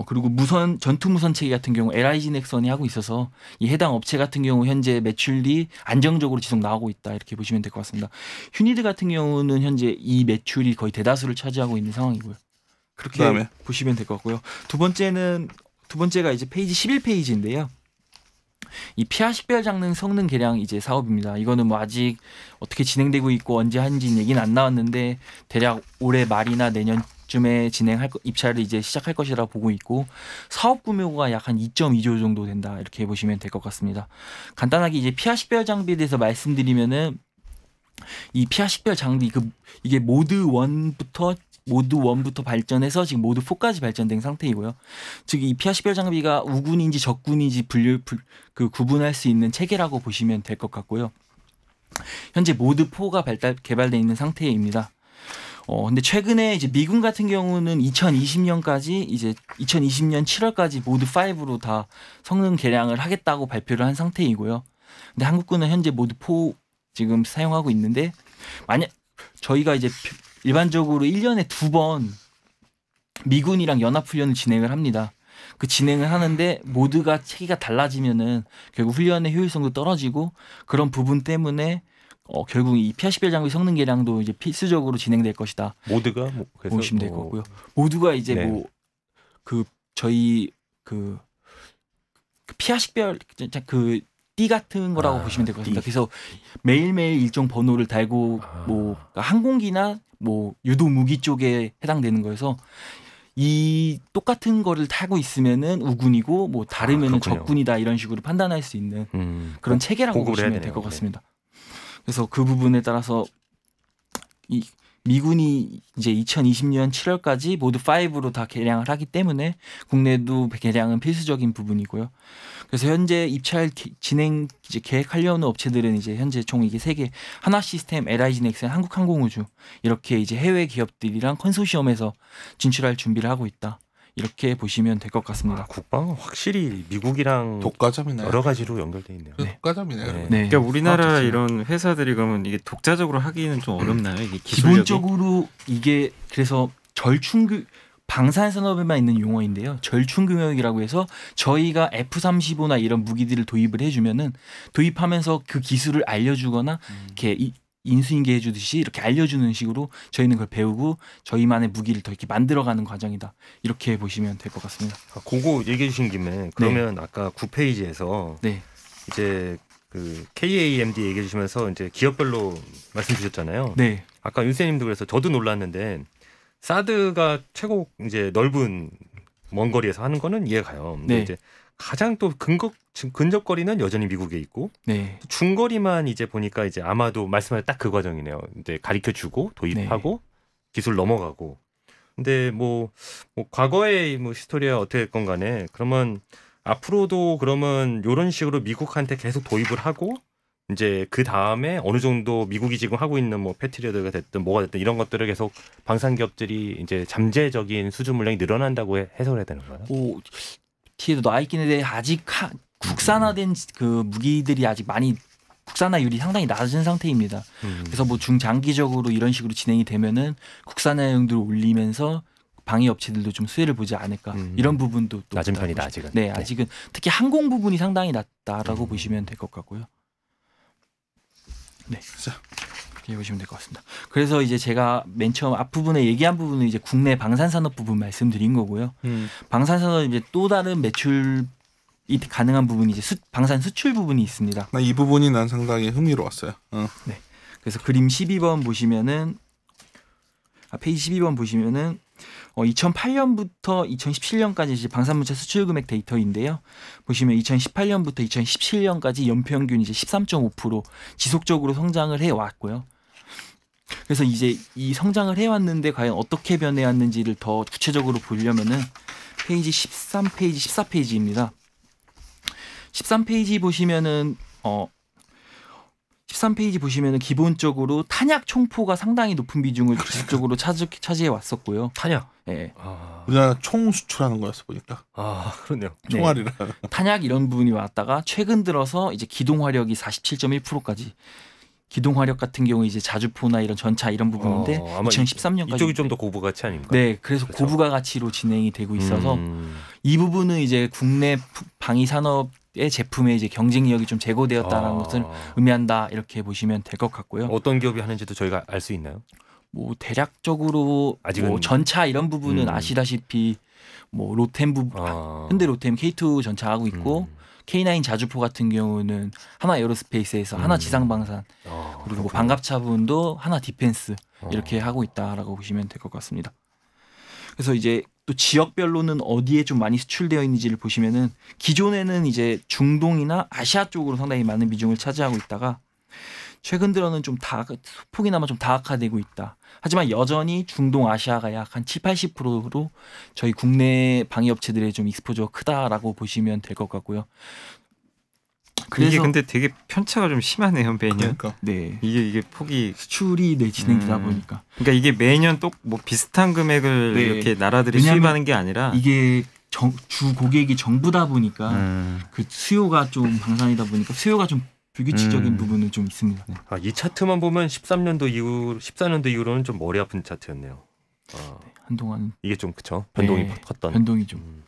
D: 그리고 전투 무선 체계 같은 경우 LIG넥슨이 하고 있어서 이 해당 업체 같은 경우 현재 매출이 안정적으로 지속 나오고 있다 이렇게 보시면 될 것 같습니다. 휴니드 같은 경우는 현재 이 매출이 거의 대다수를 차지하고 있는 상황이고요. 그렇게
B: 그다음에?
D: 보시면 될 것 같고요. 두 번째가 이제 페이지 11페이지인데요. 이 피하 식별 장르 성능 개량 이제 사업입니다. 이거는 뭐 아직 어떻게 진행되고 있고 언제 하는지 얘기는 안 나왔는데 대략 올해 말이나 내년쯤에 입찰을 이제 시작할 것이라 보고 있고 사업 규모가 약 한 2.2조 정도 된다 이렇게 보시면 될 것 같습니다. 간단하게 이제 피하 식별 장비에 대해서 말씀드리면은 이 피하 식별 장비 이게 모드 1부터 발전해서 지금 모드 4까지 발전된 상태이고요. 즉 이 피하 식별 장비가 우군인지 적군인지 구분할 수 있는 체계라고 보시면 될 것 같고요. 현재 모드 4가 개발되어 있는 상태입니다. 근데 최근에 이제 미군 같은 경우는 2020년 7월까지 모드 5로 다 성능 개량을 하겠다고 발표를 한 상태이고요. 근데 한국군은 현재 모드 4 지금 사용하고 있는데 만약 저희가 이제 일반적으로 1년에 2번 미군이랑 연합훈련을 진행을 합니다. 그 진행을 하는데 모드가 체계가 달라지면은 결국 훈련의 효율성도 떨어지고 그런 부분 때문에 결국 이 피하 식별 장비 성능 개량도 이제 필수적으로 진행될 것이다.
C: 모드가
D: 보시면 될 거고요. 모드가 이제
C: 네.
D: 저희 피하 식별 띠 같은 거라고 보시면 될 것 같습니다. 그래서 매일매일 일정 번호를 달고 뭐 항공기나 뭐 유도 무기 쪽에 해당되는 거여서 이 똑같은 거를 타고 있으면은 우군이고 뭐 다르면은 적군이다 이런 식으로 판단할 수 있는 그런 체계라고 보시면 될 것 같습니다. 그래서 그 부분에 따라서 이 미군이 이제 2020년 7월까지 모드 5로 다 개량을 하기 때문에 국내도 개량은 필수적인 부분이고요. 그래서 현재 입찰 진행 이제 계획하려는 업체들은 이제 현재 총 이게 3개 한화 시스템, LIG넥슨, 한국항공우주 이렇게 이제 해외 기업들이랑 컨소시엄에서 진출할 준비를 하고 있다. 이렇게 보시면 될 것 같습니다.
C: 국방은 확실히 미국이랑
B: 독과점이네.
C: 여러 가지로 연결돼 있네요.
B: 독과점이네.
C: 네.
A: 그러니까 우리나라 이런 회사들이 그러면 이게 독자적으로 하기는 좀 어렵나요? 이게 기술력이?
D: 기본적으로 이게 그래서 방산산업에만 있는 용어인데요. 절충금역이라고 해서 저희가 F-35나 이런 무기들을 도입을 해주면은 도입하면서 그 기술을 알려주거나 이렇게 인수인계 해주듯이 이렇게 알려주는 식으로 저희는 그걸 배우고 저희만의 무기를 더 이렇게 만들어가는 과정이다. 이렇게 보시면 될 것 같습니다.
C: 그거 얘기해 주신 김에 그러면 아까 9페이지에서
D: 네.
C: 이제 그 KAMD 얘기해 주시면서 이제 기업별로 말씀 주셨잖아요.
D: 네.
C: 아까 윤세님도 그래서 저도 놀랐는데 사드가 최고 이제 넓은 먼 거리에서 하는 거는 이해가 가요. 근데
D: 네.
C: 이제 가장 또 근접거리는 여전히 미국에 있고
D: 네.
C: 중거리만 이제 보니까 이제 아마도 말씀하신 딱 그 과정이네요. 이제 가르쳐 주고 도입하고 기술 넘어가고. 근데 뭐 과거의 뭐 히스토리야 어떻게 됐건 간에 그러면 앞으로도 그러면 이런 식으로 미국한테 계속 도입을 하고 이제 그 다음에 어느 정도 미국이 지금 하고 있는 뭐 패트리어트가 됐든 뭐가 됐든 이런 것들을 계속 방산 기업들이 이제 잠재적인 수준 물량이 늘어난다고 해석을 해야 되는 거예요.
D: 뭐 뒤에도 나와 있긴 한데 아직 국산화된 그 무기들이 아직 많이 국산화율이 상당히 낮은 상태입니다. 그래서 뭐 중장기적으로 이런 식으로 진행이 되면은 국산화율을 올리면서 방위 업체들도 좀 수혜를 보지 않을까 이런 부분도 또
C: 낮은 편이다 아직은.
D: 네, 아직은 특히 항공 부분이 상당히 낮다라고 보시면 될 것 같고요. 네, 이렇게 보시면 될 것 같습니다. 그래서 이제 제가 맨 처음 앞부분에 얘기한 부분은 이제 국내 방산산업 부분 말씀드린 거고요. 방산산업 이제 또 다른 매출이 가능한 부분이 이제 방산 수출 부분이 있습니다.
B: 이 부분이 난 상당히 흥미로웠어요.
D: 네, 그래서 그림 12번 보시면은 페이지 12번 보시면은 2008년부터 2017년까지 이제 방산물체 수출 금액 데이터인데요. 보시면 2018년부터 2017년까지 연평균 이제 13.5% 지속적으로 성장을 해 왔고요. 그래서 이제 이 성장을 해 왔는데 과연 어떻게 변해 왔는지를 더 구체적으로 보려면은 페이지 13페이지, 14페이지입니다. 13페이지 보시면은 13페이지 보시면은 기본적으로 탄약 총포가 상당히 높은 비중을 지속적으로 차지해 왔었고요.
C: 탄약.
D: 네.
B: 우리나라 총 수출하는 거였어 보니까.
C: 그렇네요.
B: 총알이라.
D: 탄약 이런 부분이 왔다가 최근 들어서 이제 기동 화력이 47.1%까지. 기동 화력 같은 경우 이제 자주포나 이런 전차 이런 부분인데 2013년까지
C: 이쪽이 좀 더 고부 가치 아닙니까?
D: 네, 그래서 그렇죠. 고부가 가치로 진행이 되고 있어서 이 부분은 이제 국내 방위 산업의 제품의 이제 경쟁력이 좀 제고되었다는 것을 의미한다 이렇게 보시면 될 것 같고요.
C: 어떤 기업이 하는지도 저희가 알 수 있나요?
D: 뭐 대략적으로
C: 아직은
D: 뭐 전차 이런 부분은 아시다시피 뭐 로템 부분 현대 로템 K2 전차 하고 있고. K9 자주포 같은 경우는 하나 에어로스페이스에서 하나 지상방산 그리고 뭐 반갑차 부분도 하나 디펜스 이렇게 하고 있다라고 보시면 될 것 같습니다. 그래서 이제 또 지역별로는 어디에 좀 많이 수출되어 있는지를 보시면은 기존에는 이제 중동이나 아시아 쪽으로 상당히 많은 비중을 차지하고 있다가 최근 들어는 좀 소폭이나마 좀 다각화되고 있다. 하지만 여전히 중동 아시아가 약 한 70~80%로 저희 국내 방위 업체들의 좀 익스포저가 크다라고 보시면 될 것 같고요.
A: 그래서 이게 근데 되게 편차가 좀 심하네요 매년.
B: 그러니까.
D: 네.
A: 이게 폭이
D: 수출이 진행되다 보니까.
A: 그러니까 이게 매년 또 뭐 비슷한 금액을 이렇게 나라들이 수입하는 게 아니라
D: 이게 주 고객이 정부다 보니까 그 수요가 좀 방산이다 보니까 수요가 좀 불규칙적인 부분은 좀 있습니다.
C: 이 차트만 보면 14년도 이후로는 좀 머리 아픈 차트였네요.
D: 네, 한동안
C: 이게 좀 그쵸 변동이 컸던.
D: 변동이 좀.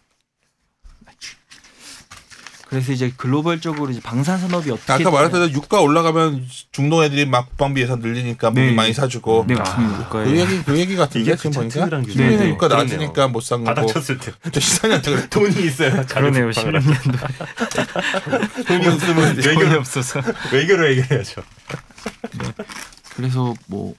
D: 그래서 이제 글로벌적으로 이제 방산 산업이 어떻게
B: 아까 말했던 유가 올라가면 중동 애들이 막 국방비 예산 늘리니까 무기 많이 사주고.
D: 네, 맞습니다.
B: 그 얘기 같은데 지금 보니까.
D: 네,
B: 유가 낮으니까 못 산 거고.
C: 받아쳤을 때
B: 저 시장한테 그래.
C: 돈이 있어요.
A: 그러네요. 16년도
C: 돈이 없으면
A: 돈이 없어서
C: 외교로 해결해야죠.
D: 네. 그래서 뭐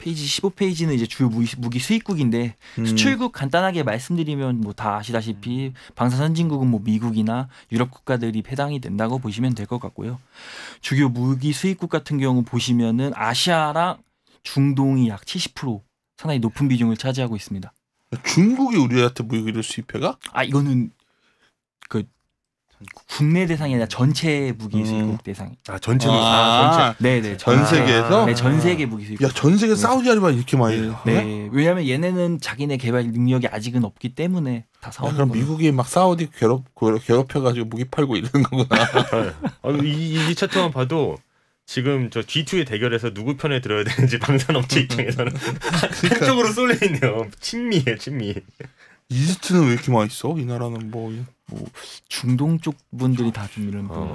D: 페이지 15페이지는 이제 주요 무기 수입국인데 수출국 간단하게 말씀드리면 뭐 다 아시다시피 방산 선진국은 뭐 미국이나 유럽 국가들이 해당이 된다고 보시면 될 것 같고요. 주요 무기 수입국 같은 경우 보시면은 아시아랑 중동이 약 70% 상당히 높은 비중을 차지하고 있습니다.
B: 중국이 우리한테 무기를 수입해가?
D: 이거는 그 국내 대상이 아니라 전체 무기 수입국 대상.
C: 전체로.
B: 전체.
D: 네네.
B: 전 세계에서?
D: 네, 전 세계 무기 수입국.
B: 야, 전 세계 사우디아라비아 이렇게 많이.
D: 네. 왜냐하면 얘네는 자기네 개발 능력이 아직은 없기 때문에 다 사오는
B: 그럼
D: 거예요.
B: 미국이 막 사우디 괴롭혀가지고 무기 팔고 이러는 거구나.
C: 이 차트만 봐도 지금 저 G2의 대결에서 누구 편에 들어야 되는지 방산업체 입장에서는 한쪽으로 쏠려 있네요. 친미해, 친미.
B: 이집트는 왜 이렇게 많이 있어? 이 나라는 뭐
D: 중동 쪽 분들이 다 좀 이런 부분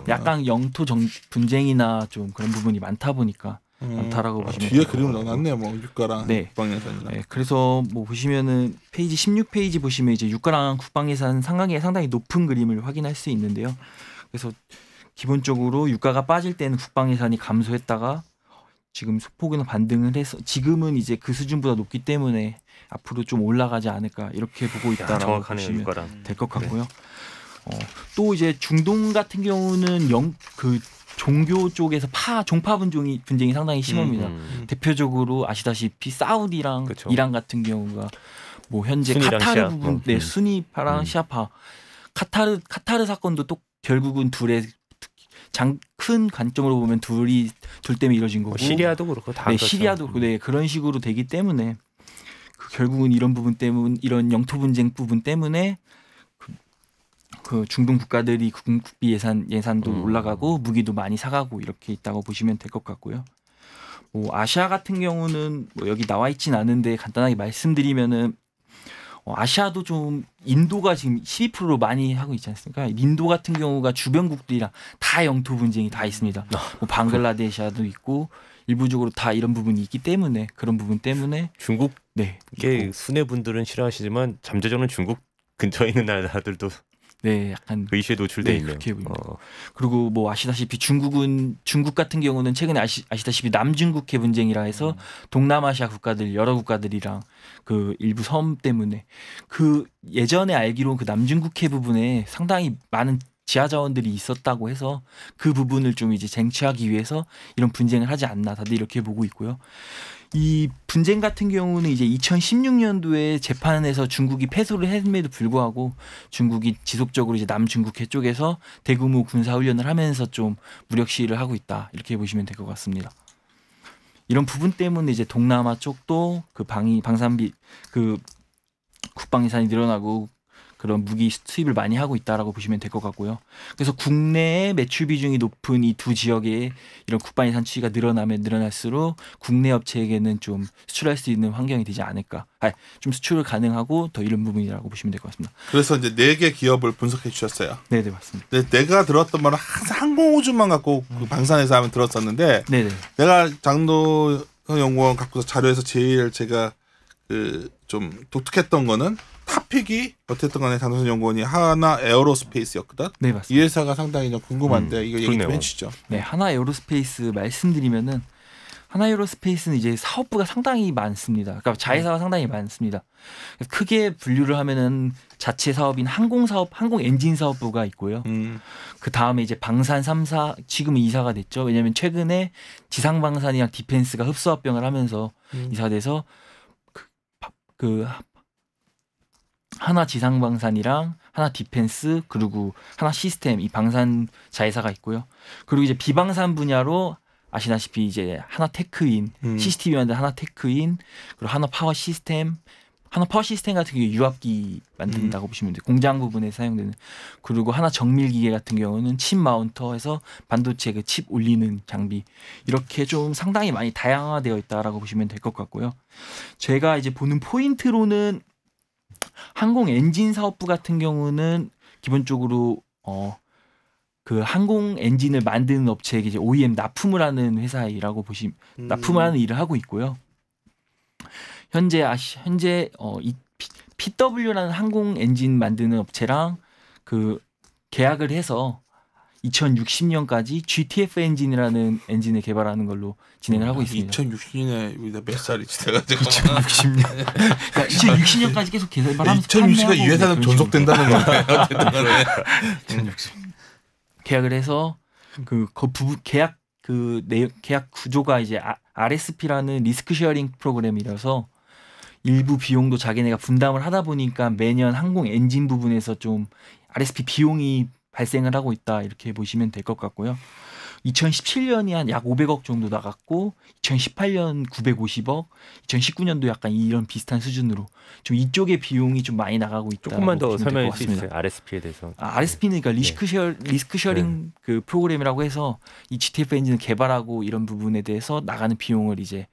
D: 약간 영토 분쟁이나 좀 그런 부분이 많다 보니까 많다라고 보시면
B: 뒤에 그림을 넣어놨네, 뭐 유가랑
D: 네.
B: 국방예산이랑.
D: 네, 그래서 뭐 보시면은 페이지 16페이지 보시면 이제 유가랑 국방예산 상당히 높은 그림을 확인할 수 있는데요. 그래서 기본적으로 유가가 빠질 때는 국방예산이 감소했다가 지금 소폭은 반등을 해서 지금은 이제 그 수준보다 높기 때문에 앞으로 좀 올라가지 않을까 이렇게 보고 있다라고 보시면 될 것 같고요. 또 이제 중동 같은 경우는 그 종교 쪽에서 종파 분쟁이 상당히 심합니다. 대표적으로 아시다시피 사우디랑
C: 그쵸.
D: 이란 같은 경우가 뭐 현재
C: 순이랑
D: 카타르
C: 시아.
D: 부분, 순위파랑 시아파, 카타르 사건도 또 결국은 큰 관점으로 보면 둘 때문에 이루어진 거고.
C: 시리아도 그렇고 다
D: 네,
C: 그렇죠.
D: 시리아도 그렇고 그런 식으로 되기 때문에 결국은 이런 부분 때문 이런 영토 분쟁 부분 때문에 그 중동 국가들이 국비 예산도 올라가고 무기도 많이 사가고 이렇게 있다고 보시면 될 것 같고요. 뭐 아시아 같은 경우는 뭐 여기 나와 있진 않은데 간단하게 말씀드리면은 아시아도 좀 인도가 지금 12%로 많이 하고 있지 않습니까? 인도 같은 경우가 주변국들이랑 다 영토 분쟁이 다 있습니다. 뭐 방글라데시아도 있고 일부적으로 다 이런 부분이 있기 때문에 그런 부분 때문에
C: 중국의
D: 네,
C: 순회분들은 싫어하시지만 잠재적으로는 중국 근처에 있는 나라들도
D: 네, 약간
C: 그 이슈에 노출돼 있네요.
D: 그렇게 보입니다. 그리고 뭐 아시다시피 중국 같은 경우는 최근에 아시다시피 남중국해 분쟁이라 해서 동남아시아 국가들 여러 국가들이랑 그 일부 섬 때문에 그 예전에 알기로 그 남중국해 부분에 상당히 많은 지하 자원들이 있었다고 해서 그 부분을 좀 이제 쟁취하기 위해서 이런 분쟁을 하지 않나 다들 이렇게 보고 있고요. 이 분쟁 같은 경우는 이제 2016년도에 재판에서 중국이 패소를 했음에도 불구하고 중국이 지속적으로 이제 남중국해 쪽에서 대규모 군사 훈련을 하면서 좀 무력 시위를 하고 있다 이렇게 보시면 될 것 같습니다. 이런 부분 때문에 이제 동남아 쪽도 그 방산비 그 국방 예산이 늘어나고 그런 무기 수입을 많이 하고 있다라고 보시면 될 것 같고요. 그래서 국내의 매출 비중이 높은 이 두 지역에 이런 국방 예산 추이가 늘어나면 늘어날수록 국내 업체에게는 좀 수출할 수 있는 환경이 되지 않을까. 좀 수출을 가능하고 더 이런 부분이라고 보시면 될 것 같습니다.
B: 그래서 이제 4개 기업을 분석해 주셨어요.
D: 네, 맞습니다.
B: 내가 들었던 말은 항상 항공우주만 갖고 그 방산에서 하면 들었었는데 내가 장도성 연구원 갖고서 자료에서 제일 제가 좀 독특했던 거는 탑픽이 어쨌든 간에 장도성 연구원이 하나 에어로스페이스였거든.
D: 네, 맞습니다.
B: 이 회사가 상당히 좀 궁금한데 이거 얘기 좀 해주시죠.
D: 네, 하나 에어로스페이스 말씀드리면은 하나 에어로스페이스는 이제 사업부가 상당히 많습니다. 그러니까 자회사가 상당히 많습니다. 크게 분류를 하면은 자체 사업인 항공 엔진 사업부가 있고요. 그 다음에 이제 방산 3사 지금은 이사가 됐죠. 왜냐하면 최근에 지상방산이랑 디펜스가 흡수합병을 하면서 이사돼서 그 하나 지상방산이랑 하나 디펜스 그리고 하나 시스템 이 방산 자회사가 있고요. 그리고 이제 비방산 분야로 아시다시피 이제 하나 테크인 CCTV 만든 하나 테크인 그리고 하나 파워 시스템 같은 경우 유압기 만든다고 보시면 돼요. 공장 부분에 사용되는 그리고 하나 정밀기계 같은 경우는 칩 마운터에서 반도체 그 칩 올리는 장비 이렇게 좀 상당히 많이 다양화되어 있다라고 보시면 될 것 같고요. 제가 이제 보는 포인트로는 항공 엔진 사업부 같은 경우는 기본적으로 그 항공 엔진을 만드는 업체에게 이제 OEM 납품을 하는 회사라고 보시면 납품을 하는 일을 하고 있고요. 현재 이 PW라는 항공 엔진 만드는 업체랑 그 계약을 해서 2060년까지 GTF 엔진이라는 엔진을 개발하는 걸로 진행을 하고 있습니다.
B: 2060년에 우리가 몇 살이지 돼가지고
D: 2060년. 그러니까 2060년까지 계속 개발하면서
B: 2060년 이 회사는 존속된다는 건가요?
D: 계약을 해서 계약 구조가 이제 RSP라는 리스크 쉐어링 프로그램이라서 일부 비용도 자기네가 분담을 하다 보니까 매년 항공 엔진 부분에서 좀 RSP 비용이 발생을 하고 있다 이렇게 보시면 될 것 같고요. 2017년이 한 약 500억 정도 나갔고 2018년 950억, 2019년도 약간 이런 비슷한 수준으로 좀 이쪽의 비용이 좀 많이 나가고 있다.
C: 조금만 더 설명해 주실 수 있어요? RSP에 대해서.
D: RSP는 그러니까 리스크 셔링 그 프로그램이라고 해서 이 GTF 엔진을 개발하고 이런 부분에 대해서 나가는 비용을 이제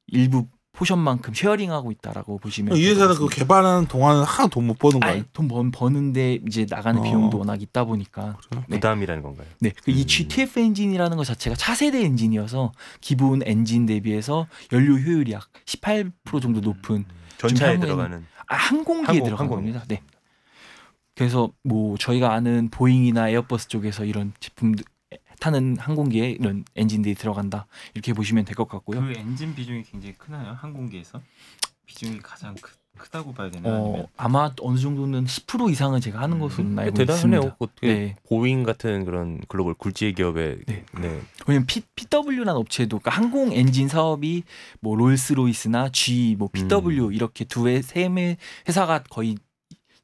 D: 일부 포션만큼 쉐어링하고 있다라고 보시면
B: 이 회사는 그 개발하는 동안은 하나 돈 못 버는 거예요?
D: 돈 버는데 이제 나가는 비용도 워낙 있다 보니까 네.
C: 부담이라는 건가요?
D: 네, 이 GTF 엔진이라는 것 자체가 차세대 엔진이어서 기본 엔진 대비해서 연료 효율이 약 18% 정도 높은
C: 전차에 들어가는
D: 항공기에 들어간 겁니다. 네. 그래서 뭐 저희가 아는 보잉이나 에어버스 쪽에서 이런 제품들 타는 항공기에 이런 엔진들이 들어간다 이렇게 보시면 될 것 같고요.
A: 그 엔진 비중이 굉장히 크나요? 항공기에서 비중이 가장 크다고 봐야 되나요?
D: 아마 어느 정도는 10% 이상은 제가 하는 것으로 알고
C: 대단하네요.
D: 있습니다.
C: 어떻게
D: 네.
C: 보잉 같은 그런 글로벌 굴지 기업의
D: 네.
C: 네.
D: 왜냐면 PW라는 업체도 그러니까 항공 엔진 사업이 뭐 롤스로이스나 G, 뭐 PW 이렇게 세 회사가 거의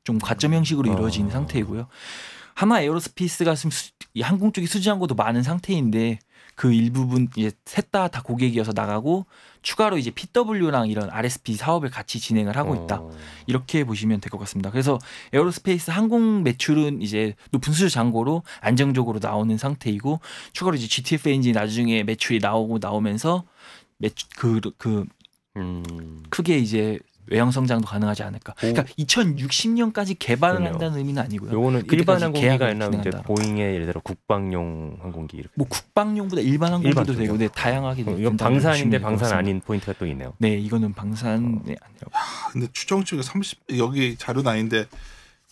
D: 좀 가점 형식으로 이루어진 상태이고요. 하나 에어로스페이스가 이 항공 쪽에 수주한 것도 많은 상태인데 그 일부분 이제 셋 다 고객이어서 나가고 추가로 이제 PW랑 이런 RSP 사업을 같이 진행을 하고 있다. 이렇게 보시면 될 것 같습니다. 그래서 에어로스페이스 항공 매출은 이제 높은 수주 잔고로 안정적으로 나오는 상태이고 추가로 이제 GTF 엔진 나중에 매출이 나오면서 크게 이제 외형 성장도 가능하지 않을까. 그러니까 2060년까지 개발을
C: 그러네요.
D: 한다는 의미는 아니고요.
C: 요거는 일반 항공기가
D: 계약을
C: 아니라 이제
D: 진행한다.
C: 보잉의 예를 들어 국방용 항공기 이렇게.
D: 뭐 국방용보다 일반 항공기도
C: 일반
D: 되고, 네, 다양하게.
C: 이건
D: 된다고
C: 방산인데
D: 보시면 될것
C: 방산
D: 같습니다.
C: 아닌 포인트가 또 있네요.
D: 네, 이거는 방산 네, 아니라고.
B: 근데 추정치가 30 여기 자료는 아닌데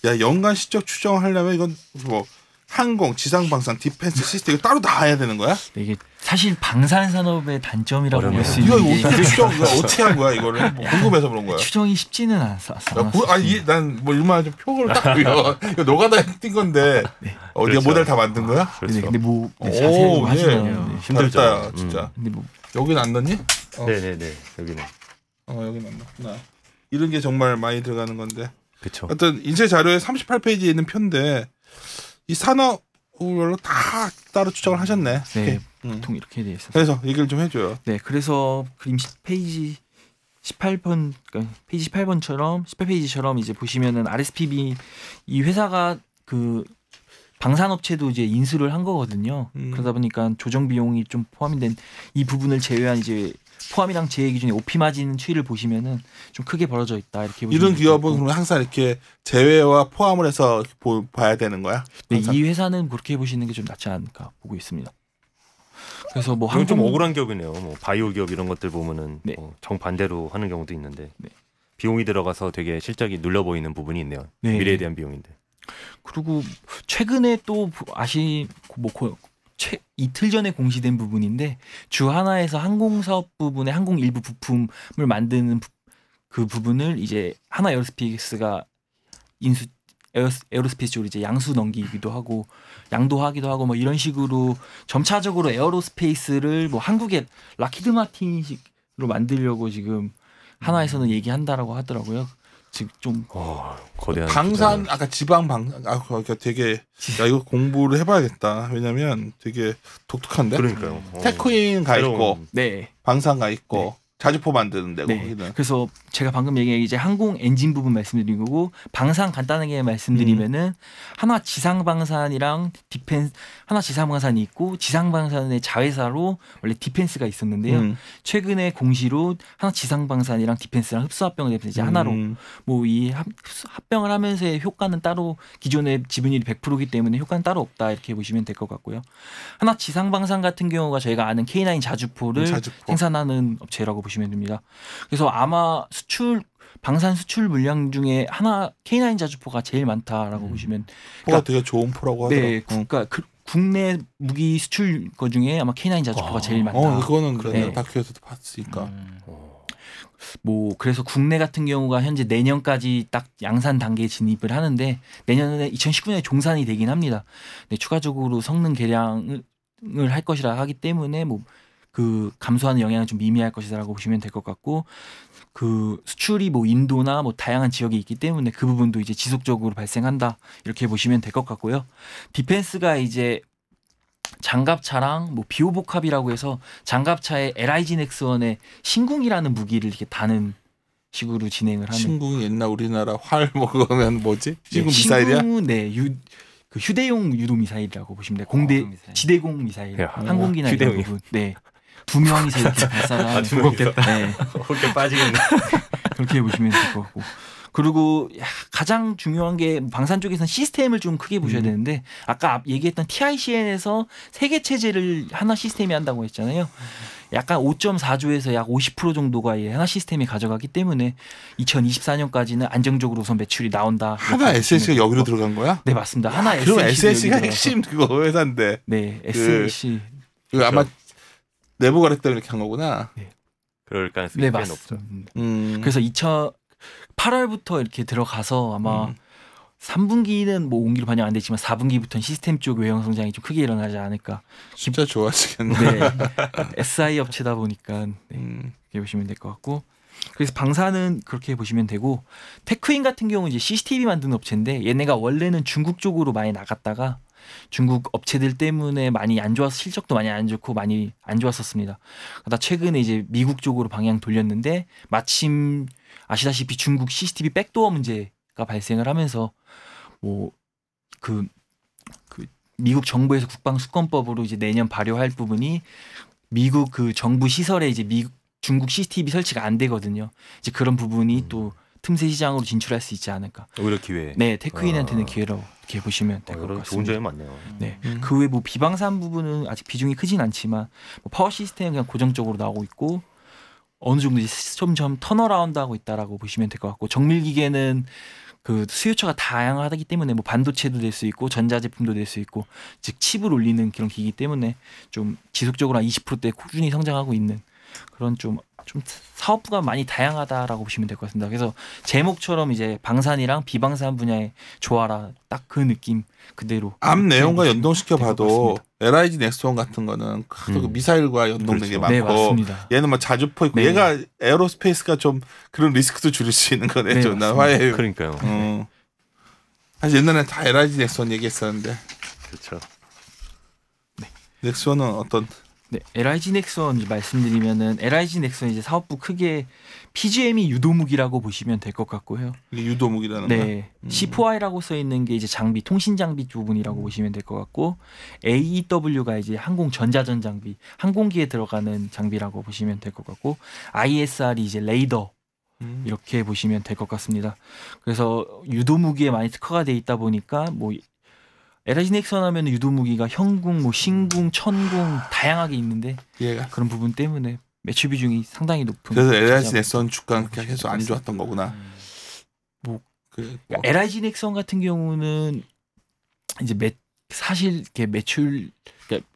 B: 야 연간 실적 추정하려면 이건 뭐 항공, 지상 방산, 디펜스 시스템 이거 따로 다 해야 되는 거야?
D: 네, 이게 사실 방산 산업의 단점이라고
C: 어렵네요.
D: 볼 수
B: 이거
D: 있는 게
B: 어떻게 추정? 이거 어떻게 한 거야 이거를? 뭐 궁금해서 그런 거야.
D: 추정이 쉽지는 않았어요.
B: 난뭐 일만 좀 표를 딱 이거 노가다 뛴 건데 네가
C: 그렇죠.
B: 모델 다 만든 거야?
C: 그렇죠.
D: 근데 뭐 자세히 하시면 네.
C: 힘들죠.
B: 잘했다, 진짜.
D: 근데 뭐
B: 여기는 안 넣니?
C: 네네네 여기는.
B: 여기는 안 넣구나. 이런 게 정말 많이 들어가는 건데.
C: 그렇죠.
B: 하여튼 인쇄 자료에 38페이지에 있는 표인데 이 산업별로 다 따로 추정을 하셨네.
D: 네, 보통 이렇게 돼 있어요.
B: 그래서 얘기를 좀 해줘요.
D: 네, 그래서 그림 페이지 18번, 그러니까 페이지 18페이지처럼 이제 보시면은 RSPB 이 회사가 그 방산업체도 이제 인수를 한 거거든요. 그러다 보니까 조정 비용이 좀 포함이 된 이 부분을 제외한 이제 포함이랑 제외 기준의 OP 마진 추이를 보시면은 좀 크게 벌어져 있다 이렇게 보시면
B: 이런 기업은
D: 되고.
B: 그러면 항상 이렇게 제외와 포함을 해서 봐야 되는 거야?
D: 네,
B: 항상?
D: 이 회사는 그렇게 보시는 게 좀 낫지 않을까 보고 있습니다. 그래서 뭐
C: 이건 좀
D: 항공
C: 억울한 기업이네요. 뭐 바이오 기업 이런 것들 보면은
D: 네.
C: 뭐 정반대로 하는 경우도 있는데
D: 네.
C: 비용이 들어가서 되게 실적이 눌려 보이는 부분이 있네요.
D: 네.
C: 미래에 대한 비용인데.
D: 그리고 최근에 또 이틀 전에 공시된 부분인데 주 하나에서 항공 사업 부분의 항공 일부 부품을 만드는 그 부분을 이제 하나 에어로스페이스가 에어로스페이스 쪽으로 이제 양수 넘기기도 하고 양도하기도 하고 뭐 이런 식으로 점차적으로 에어로스페이스를 뭐 한국의 락히드 마틴식으로 만들려고 지금 하나에서는 얘기한다라고 하더라고요. 즉 좀
C: 거대한
B: 방산 아까 지방 방산 그러니까 되게 야 이거 공부를 해봐야겠다. 왜냐면 되게 독특한데.
C: 그러니까요.
B: 테크인 가 있고
C: 새로운-
D: 네.
B: 방산 가 있고 자주포 만드는 데고
D: 네.
B: 거기는.
D: 그래서 제가 방금 얘기한 이제 항공 엔진 부분 말씀드린 거고 방산 간단하게 말씀드리면은 하나 지상 방산이랑 디펜스 하나 지상 방산이 있고 지상 방산의 자회사로 원래 디펜스가 있었는데요. 최근에 공시로 하나 지상 방산이랑 디펜스랑 흡수 합병을 해서 이제 하나로 뭐 이 합병을 하면서의 효과는 따로 기존의 지분율이 100%이기 때문에 효과는 따로 없다 이렇게 보시면 될 것 같고요. 하나 지상 방산 같은 경우가 저희가 아는 K9 자주포를 생산하는 업체라고 보시면 됩니다. 그래서 아마 방산 수출 물량 중에 하나 K9 자주포가 제일 많다라고 보시면.
B: 포가 되게 좋은 포라고 하더라고.
D: 네, 그러니까 국내 무기 수출 거 중에 아마 K9 자주포가 제일 많다.
B: 이거는 그래.
D: 네.
B: 다큐에서도 봤으니까.
D: 뭐 그래서 국내 같은 경우가 현재 내년까지 딱 양산 단계에 진입을 하는데 내년에 2019년에 종산이 되긴 합니다. 네, 추가적으로 성능 개량을 할 것이라 하기 때문에 뭐 그 감소하는 영향은 좀 미미할 것이다라고 보시면 될 것 같고 그 수출이 뭐 인도나 뭐 다양한 지역이 있기 때문에 그 부분도 이제 지속적으로 발생한다 이렇게 보시면 될 것 같고요. 디펜스가 이제 장갑차랑 뭐 비오복합이라고 해서 장갑차에 LIG 넥스원의 신궁이라는 무기를 이렇게 다는 식으로 진행을 하는.
B: 신궁이 옛날 우리나라 활 먹으면 뭐지? 신궁
D: 네,
B: 미사일이야?
D: 신궁은 그 휴대용 유도 미사일이라고 보시면 돼요. 공대
A: 미사일.
D: 지대공 미사일,
C: 야,
D: 항공기나 이런
C: 휴대용이요?
D: 부분. 네, 2명이서 이렇게 발사가
C: 무겁겠다.
D: 네,
C: 그렇게 빠지겠네.
D: 그렇게 보시면 될 것 같고. 그리고 가장 중요한 게 방산 쪽에서는 시스템을 좀 크게 보셔야 되는데 아까 얘기했던 TICN에서 세계 체제를 하나 시스템이 한다고 했잖아요. 약간 5.4조에서 약 50% 정도가 이 하나 시스템이 가져가기 때문에 2024년까지는 안정적으로 우선 매출이 나온다.
B: 하나 SS가 여기로 들어간 거야?
D: 네, 맞습니다. 하나
B: 그럼
D: SS가
B: SS가 핵심 그거 회사인데.
D: 네, SSC.
B: 그 아마 내부 거래 때문에 이렇게 한 거구나.
C: 그럴 가능성이
D: 네,
C: 꽤 높죠.
D: 맞습니다.
B: 그래서
D: 그래서 8월부터 이렇게 들어가서 아마 3분기는 뭐 온기로 반영 안 됐지만 4분기부터는 시스템 쪽 외형 성장이 좀 크게 일어나지 않을까.
B: 진짜 좋아지겠네.
D: 네. SI 업체다 보니까 네, 그렇게 보시면 될 것 같고. 그래서 방사는 그렇게 보시면 되고 테크인 같은 경우는 이제 CCTV 만드는 업체인데 얘네가 원래는 중국 쪽으로 많이 나갔다가 중국 업체들 때문에 많이 안 좋아서 실적도 많이 안 좋고 많이 안 좋았었습니다. 그러다 최근에 이제 미국 쪽으로 방향 돌렸는데 마침 아시다시피 중국 CCTV 백도어 문제가 발생을 하면서 뭐 그 미국 정부에서 국방수권법으로 이제 내년 발효할 부분이 미국 그 정부 시설에 이제 중국 CCTV 설치가 안 되거든요. 이제 그런 부분이 또 틈새 시장으로 진출할 수 있지 않을까.
C: 오히려 기회.
D: 네, 테크인한테는 기회로 이렇게 보시면 될 것
C: 그런
D: 같습니다.
C: 좋은 점이 많네요.
D: 네, 그 외 뭐 비방산 부분은 아직 비중이 크진 않지만 뭐 파워 시스템은 그냥 고정적으로 나오고 있고 어느 정도 이제 점점 턴어라운드하고 있다라고 보시면 될 것 같고 정밀 기계는 그 수요처가 다양하기 때문에 뭐 반도체도 될 수 있고 전자제품도 될 수 있고 즉 칩을 올리는 그런 기기 때문에 좀 지속적으로 한 20%대 꾸준히 성장하고 있는 그런 좀 사업부가 많이 다양하다라고 보시면 될 것 같습니다. 그래서 제목처럼 이제 방산이랑 비방산 분야의 조화라 딱 그 느낌 그대로.
B: 앞 내용과
D: 보시면
B: 연동시켜
D: 될것
B: 봐도
D: 같습니다.
B: LIG 넥스원 같은 거는 그 미사일과 연동된 게
C: 그렇죠.
D: 네,
B: 많고
D: 맞습니다.
B: 얘는 뭐 자주포 있고
D: 네.
B: 얘가 에어로스페이스가 좀 그런 리스크도 줄일 수 있는 거네.
D: 네,
B: 좀
D: 맞습니다.
B: 화해.
C: 그러니까요.
B: 사실 옛날에 다 LIG 넥스원 얘기했었는데
C: 그렇죠.
B: 넥스원은 어떤
D: 네, LIG 넥슨 말씀드리면은 LIG 넥슨 이제 사업부 크게 PGM이 유도무기라고 보시면 될 것 같고요.
B: 이게 유도무기라는 거야?
D: 네, C4I라고 써 있는 게 이제 장비 통신 장비 부분이라고 보시면 될 것 같고 AEW가 이제 항공 전자전 장비, 항공기에 들어가는 장비라고 보시면 될 것 같고 ISR이 이제 레이더 이렇게 보시면 될 것 같습니다. 그래서 유도무기에 많이 특화가 돼 있다 보니까 뭐 LIG 넥슨 하면 유도무기가 현궁, 뭐 신궁, 천궁 다양하게 있는데
B: 얘가
D: 그런 부분 때문에 매출 비중이 상당히 높은.
B: 그래서 LIG
D: 차지하고
B: 넥스원 주가는
D: 있는
B: 계속 안 좋았던 거구나.
D: 뭐
B: 그
D: 그러니까 LIG 넥슨 같은 경우는 이제 사실 이렇게 매출 그러니까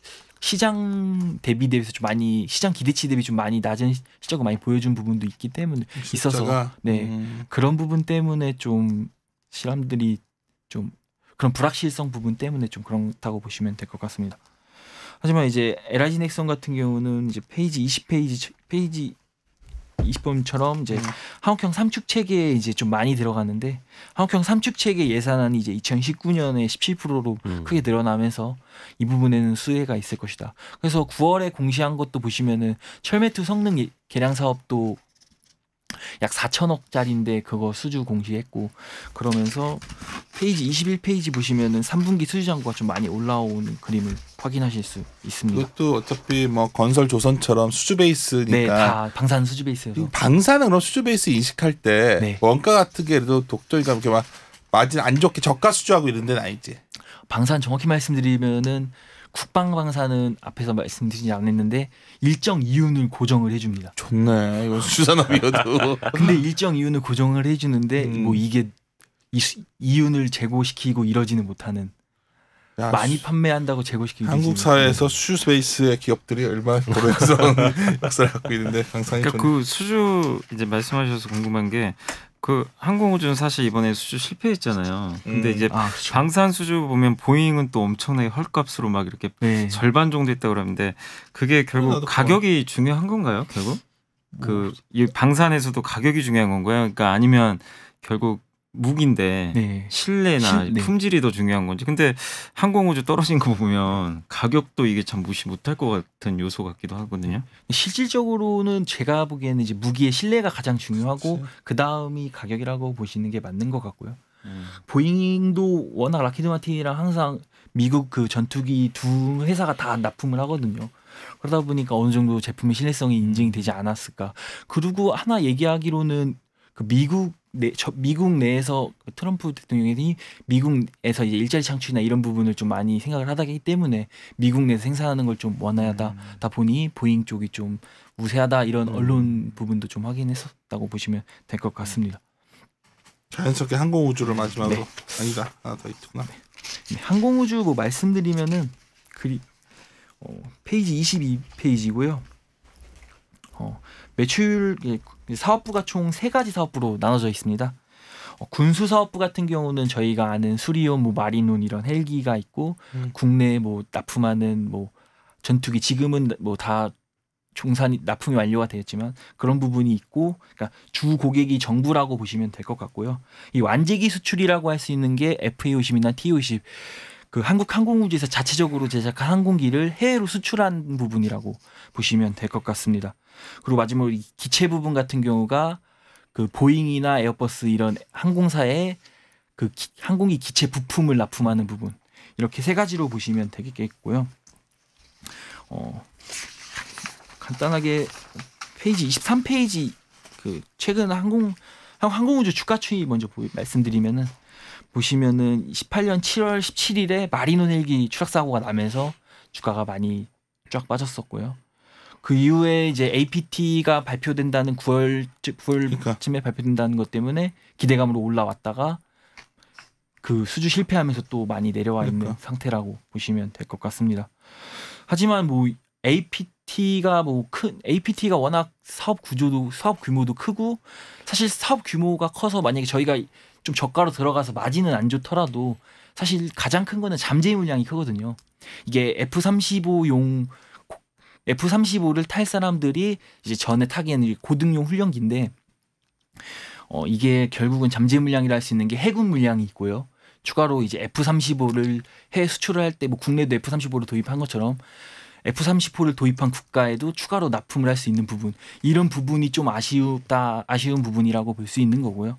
D: 시장 대비 대비해서 좀 많이 시장 기대치 대비 좀 많이 낮은 실적을 많이 보여준 부분도 있기 때문에 있어서
B: 숫자가,
D: 네 그런 부분 때문에 좀 사람들이 좀 그런 불확실성 부분 때문에 좀 그렇다고 보시면 될 것 같습니다. 하지만 이제 LIG 넥슨 같은 경우는 이제 페이지 20번처럼 이제 한국형 삼축 체계에 이제 좀 많이 들어갔는데 한국형 삼축 체계 예산안이 이제 2019년에 17%로 크게 늘어나면서 이 부분에는 수혜가 있을 것이다. 그래서 9월에 공시한 것도 보시면은 철매투 성능 개량 사업도 약 4천억짜리인데 그거 수주 공시했고 그러면서 페이지 21페이지 보시면은 3분기 수주 잔고가 좀 많이 올라오는 그림을 확인하실 수 있습니다.
B: 그것도 어차피 뭐 건설 조선처럼 수주 베이스니까.
D: 네, 다 방산 수주 베이스여서.
B: 방사는 그럼 수주 베이스 인식할 때
D: 네.
B: 원가 같은 게 그래도 독점이가 이렇게 막 마진 안 좋게 저가 수주하고 이런 데는 아니지.
D: 방산 정확히 말씀드리면은 국방방사는 앞에서 말씀드리지 않았는데 일정 이윤을 고정을 해줍니다.
B: 좋네. 이건 수산업이어도.
D: 근데 일정 이윤을 고정을 해주는데 뭐 이게 이윤을 제고시키고 이러지는 못하는
B: 야,
D: 많이 판매한다고 제고시키고
B: 한국 사회에서 수주 베이스의 기업들이 얼마나 오래전 역사를 갖고 있는데 방산이
A: 그러니까 그 수주 이제 말씀하셔서 궁금한 게 그 항공우주는 사실 이번에 수주 실패했잖아요. 근데 이제
D: 그렇죠.
A: 방산 수주 보면 보잉은 또 엄청나게 헐값으로 막 이렇게
D: 네.
A: 절반 정도 했다고 그러는데 그게 결국
B: 나도
A: 가격이 중요한 건가요? 결국 그 이 방산에서도 가격이 중요한 건가요? 그러니까 아니면 결국 무기인데
D: 네.
A: 신뢰나
D: 네.
A: 품질이 더 중요한 건지. 근데 항공우주 떨어진 거 보면 가격도 이게 참 무시 못할 것 같은 요소 같기도 하거든요.
D: 실질적으로는 제가 보기에는 이제 무기의 신뢰가 가장 중요하고
B: 그치.
D: 그 다음이 가격이라고 보시는 게 맞는 것 같고요. 보잉도 워낙 락히드 마틴이랑 항상 미국 그 전투기 두 회사가 다 납품을 하거든요. 그러다 보니까 어느 정도 제품의 신뢰성이 인증이 되지 않았을까. 그리고 하나 얘기하기로는 그 미국 내에서 트럼프 대통령이 미국에서 이제 일자리 창출이나 이런 부분을 좀 많이 생각을 하기 때문에 미국 내에서 생산하는 걸 좀 원하다 보니 보잉 쪽이 좀 우세하다 이런 언론 부분도 좀 확인했었다고 보시면 될 것 같습니다.
B: 자연스럽게 항공우주를 마지막으로
D: 네.
B: 아니다 하나 더 있구나.
D: 네, 항공우주 뭐 말씀드리면은 페이지 22페이지고요. 매출 사업부가 총 3가지 사업부로 나눠져 있습니다. 군수 사업부 같은 경우는 저희가 아는 수리온, 뭐 마린온 이런 헬기가 있고 국내에 뭐 납품하는 뭐 전투기 지금은 뭐 다 납품이 완료가 되었지만 그런 부분이 있고, 그러니까 주 고객이 정부라고 보시면 될 것 같고요. 이 완제기 수출이라고 할 수 있는 게 FA50이나 T50 그 한국 항공우주에서 자체적으로 제작한 항공기를 해외로 수출한 부분이라고 보시면 될 것 같습니다. 그리고 마지막으로 이 기체 부분 같은 경우가 그 보잉이나 에어버스 이런 항공사의 그 항공기 기체 부품을 납품하는 부분, 이렇게 3가지로 보시면 되겠고요. 간단하게 페이지 23페이지 그 최근 항공우주 주가 추이 먼저 말씀드리면은 보시면은 18년 7월 17일에 마린온 헬기 추락 사고가 나면서 주가가 많이 쫙 빠졌었고요. 그 이후에 이제 APT가 발표된다는 9월쯤에 발표된다는 것 때문에 기대감으로 올라왔다가 그 수주 실패하면서 또 많이 내려와 있는 상태라고 보시면 될 것 같습니다. 하지만 뭐 APT가 워낙 사업 규모도 크고, 사실 사업 규모가 커서 만약에 저희가 좀 저가로 들어가서 마진은 안 좋더라도 사실 가장 큰 거는 잠재 물량이 크거든요. 이게 F-35를 탈 사람들이 이제 전에 타기에는 고등용 훈련기인데 이게 결국은 잠재 물량이라 할 수 있는 게 해군 물량이 있고요. 추가로 이제 F-35를 해외 수출을 할 때 뭐 국내도 F-35를 도입한 것처럼 F-35를 도입한 국가에도 추가로 납품을 할 수 있는 부분, 이런 부분이 좀 아쉬운 부분이라고 볼 수 있는 거고요.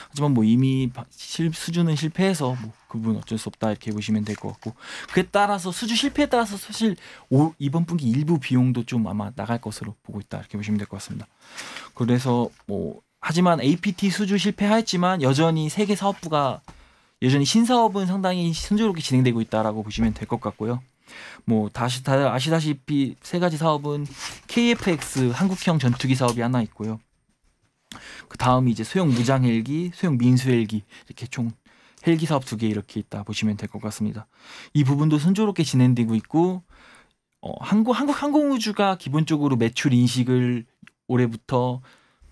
D: 하지만 뭐 이미 수주는 실패해서 뭐 그 부분 어쩔 수 없다 이렇게 보시면 될 것 같고, 그에 따라서 수주 실패에 따라서 사실 이번 분기 일부 비용도 좀 아마 나갈 것으로 보고 있다 이렇게 보시면 될 것 같습니다. 그래서 뭐 하지만 APT 수주 실패하였지만 여전히 세계 사업부가 여전히 신사업은 상당히 순조롭게 진행되고 있다라고 보시면 될 것 같고요. 뭐 다들 아시다시피 3가지 사업은 KF-X 한국형 전투기 사업이 하나 있고요. 그 다음이 이제 소형 무장 헬기, 소형 민수 헬기, 이렇게 총 헬기 사업 2개 이렇게 있다 보시면 될 것 같습니다. 이 부분도 순조롭게 진행되고 있고, 한국 항공우주가 기본적으로 매출 인식을 올해부터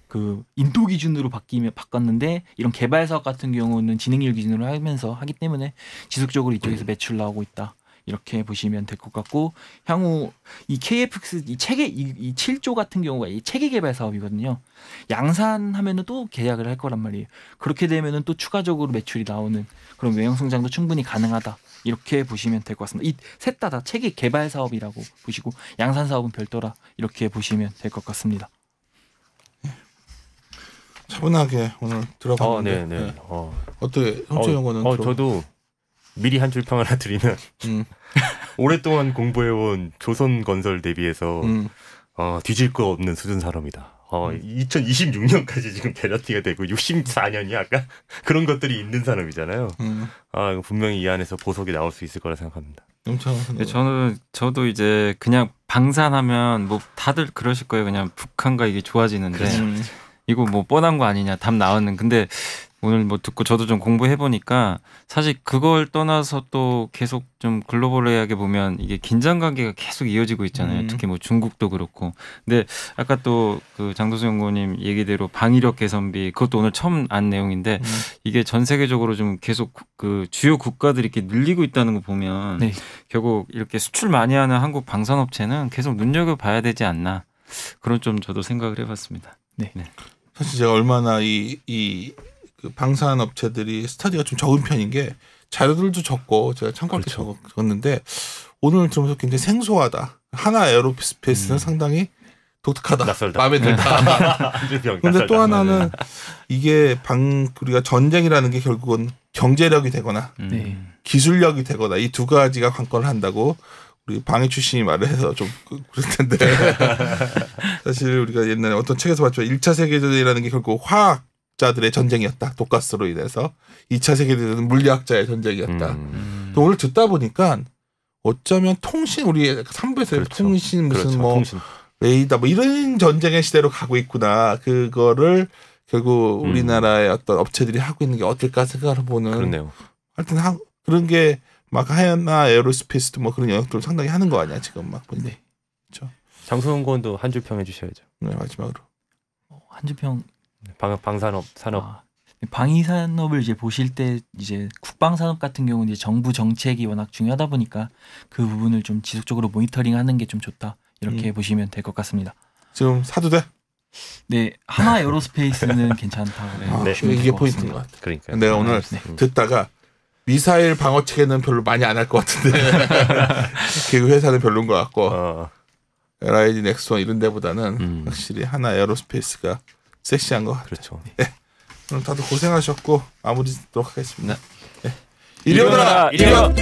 D: 그 인도 기준으로 바꿨는데, 이런 개발 사업 같은 경우는 진행률 기준으로 하기 때문에 지속적으로 이쪽에서 매출 나오고 있다. 이렇게 보시면 될 것 같고, 향후 이 KF-X 이 7조 같은 경우가 이 체계 개발 사업이거든요. 양산하면은 또 계약을 할 거란 말이에요. 그렇게 되면은 또 추가적으로 매출이 나오는 그런 외형 성장도 충분히 가능하다. 이렇게 보시면 될 것 같습니다. 이 셋 다 체계 개발 사업이라고 보시고 양산 사업은 별도라 이렇게 보시면 될 것 같습니다.
B: 차분하게 오늘 들어봤는데
C: 네.
B: 어떻게 홍채영원은
C: 저도 미리 한 줄 평 하나 드리면 오랫동안 공부해온 조선건설 대비해서 뒤질 거 없는 수준 사람이다. 2026년까지 지금 베너티가 되고 64년이 아까 그런 것들이 있는 사람이잖아요. 이거 분명히 이 안에서 보석이 나올 수 있을 거라 생각합니다.
A: 네, 저도 이제 그냥 방산하면 뭐 다들 그러실 거예요. 그냥 북한과 이게 좋아지는데 이거 뭐 뻔한 거 아니냐, 답 나왔는. 근데 오늘 뭐 듣고 저도 좀 공부해 보니까 사실 그걸 떠나서 또 계속 좀 글로벌하게 보면 이게 긴장 관계가 계속 이어지고 있잖아요. 특히 뭐 중국도 그렇고. 근데 아까 또 그 장도수 연구원님 얘기대로 방위력 개선비, 그것도 오늘 처음 안 내용인데 이게 전 세계적으로 좀 계속 그 주요 국가들이 이렇게 늘리고 있다는 거 보면 결국 이렇게 수출 많이 하는 한국 방산업체는 계속 눈여겨봐야 되지 않나, 그런 좀 저도 생각을 해봤습니다.
B: 사실 제가 얼마나 이 그 방산 업체들이 스터디가 좀 적은 편인 게 자료들도 적고 제가 참고할 게
C: 그렇죠.
B: 적었는데 오늘 들으면서 굉장히 생소하다. 하나 에어로스페이스는 상당히 독특하다.
C: 낯설다.
B: 마음에 든다. 근데 또 하나는 이게 우리가 전쟁이라는 게 결국은 경제력이 되거나
D: 네.
B: 기술력이 되거나 이 두 가지가 관건을 한다고 우리 방위 출신이 말을 해서 좀 그럴 텐데 사실 우리가 옛날에 어떤 책에서 봤지만 1차 세계대전이라는 게 결국 화학자들의 전쟁이었다. 독가스로 인해서 2차 세계대전은 물리학자의 전쟁이었다. 오늘 듣다 보니까 어쩌면 통신 우리 3부에서
C: 그렇죠.
B: 통신 무슨
C: 그렇죠.
B: 뭐
C: 통신.
B: 레이더 뭐 이런 전쟁의 시대로 가고 있구나. 그거를 결국 우리나라의 어떤 업체들이 하고 있는 게 어떨까 생각을 보는.
C: 그렇네요.
B: 하여튼 그런 게 막 하나 에어로스페이스도 뭐 그런 영역들을 상당히 하는 거 아니야 지금 막 보니.
D: 네.
B: 그렇죠.
C: 장소영 군도 한 줄 평해 주셔야죠.
B: 네, 마지막으로.
D: 한주평
C: 방산업 산업.
D: 방위 산업을 이제 보실 때 이제 국방 산업 같은 경우는 이제 정부 정책이 워낙 중요하다 보니까 그 부분을 좀 지속적으로 모니터링하는 게 좀 좋다 이렇게 보시면 될 것 같습니다.
B: 지금 사도 돼?
D: 네, 하나 에어로스페이스는 괜찮다고.
B: 아,
C: 네.
D: 보시면
B: 이게
D: 될것
B: 포인트인 것
D: 같습니다.
B: 같아.
C: 그러니까.
B: 내가 오늘
D: 네.
B: 듣다가 미사일 방어 체계는 별로 많이 안 할 것 같은데 그 회사는 별로인 것 같고 LIG 넥스원 이런 데보다는 확실히 하나 에어로스페이스가 섹시한 것 같아요.
C: 그렇죠.
B: 오늘 다들 고생하셨고 마무리 짓도록 하겠습니다.
A: 네.
B: 이리 오너라!
C: 이리 오너라!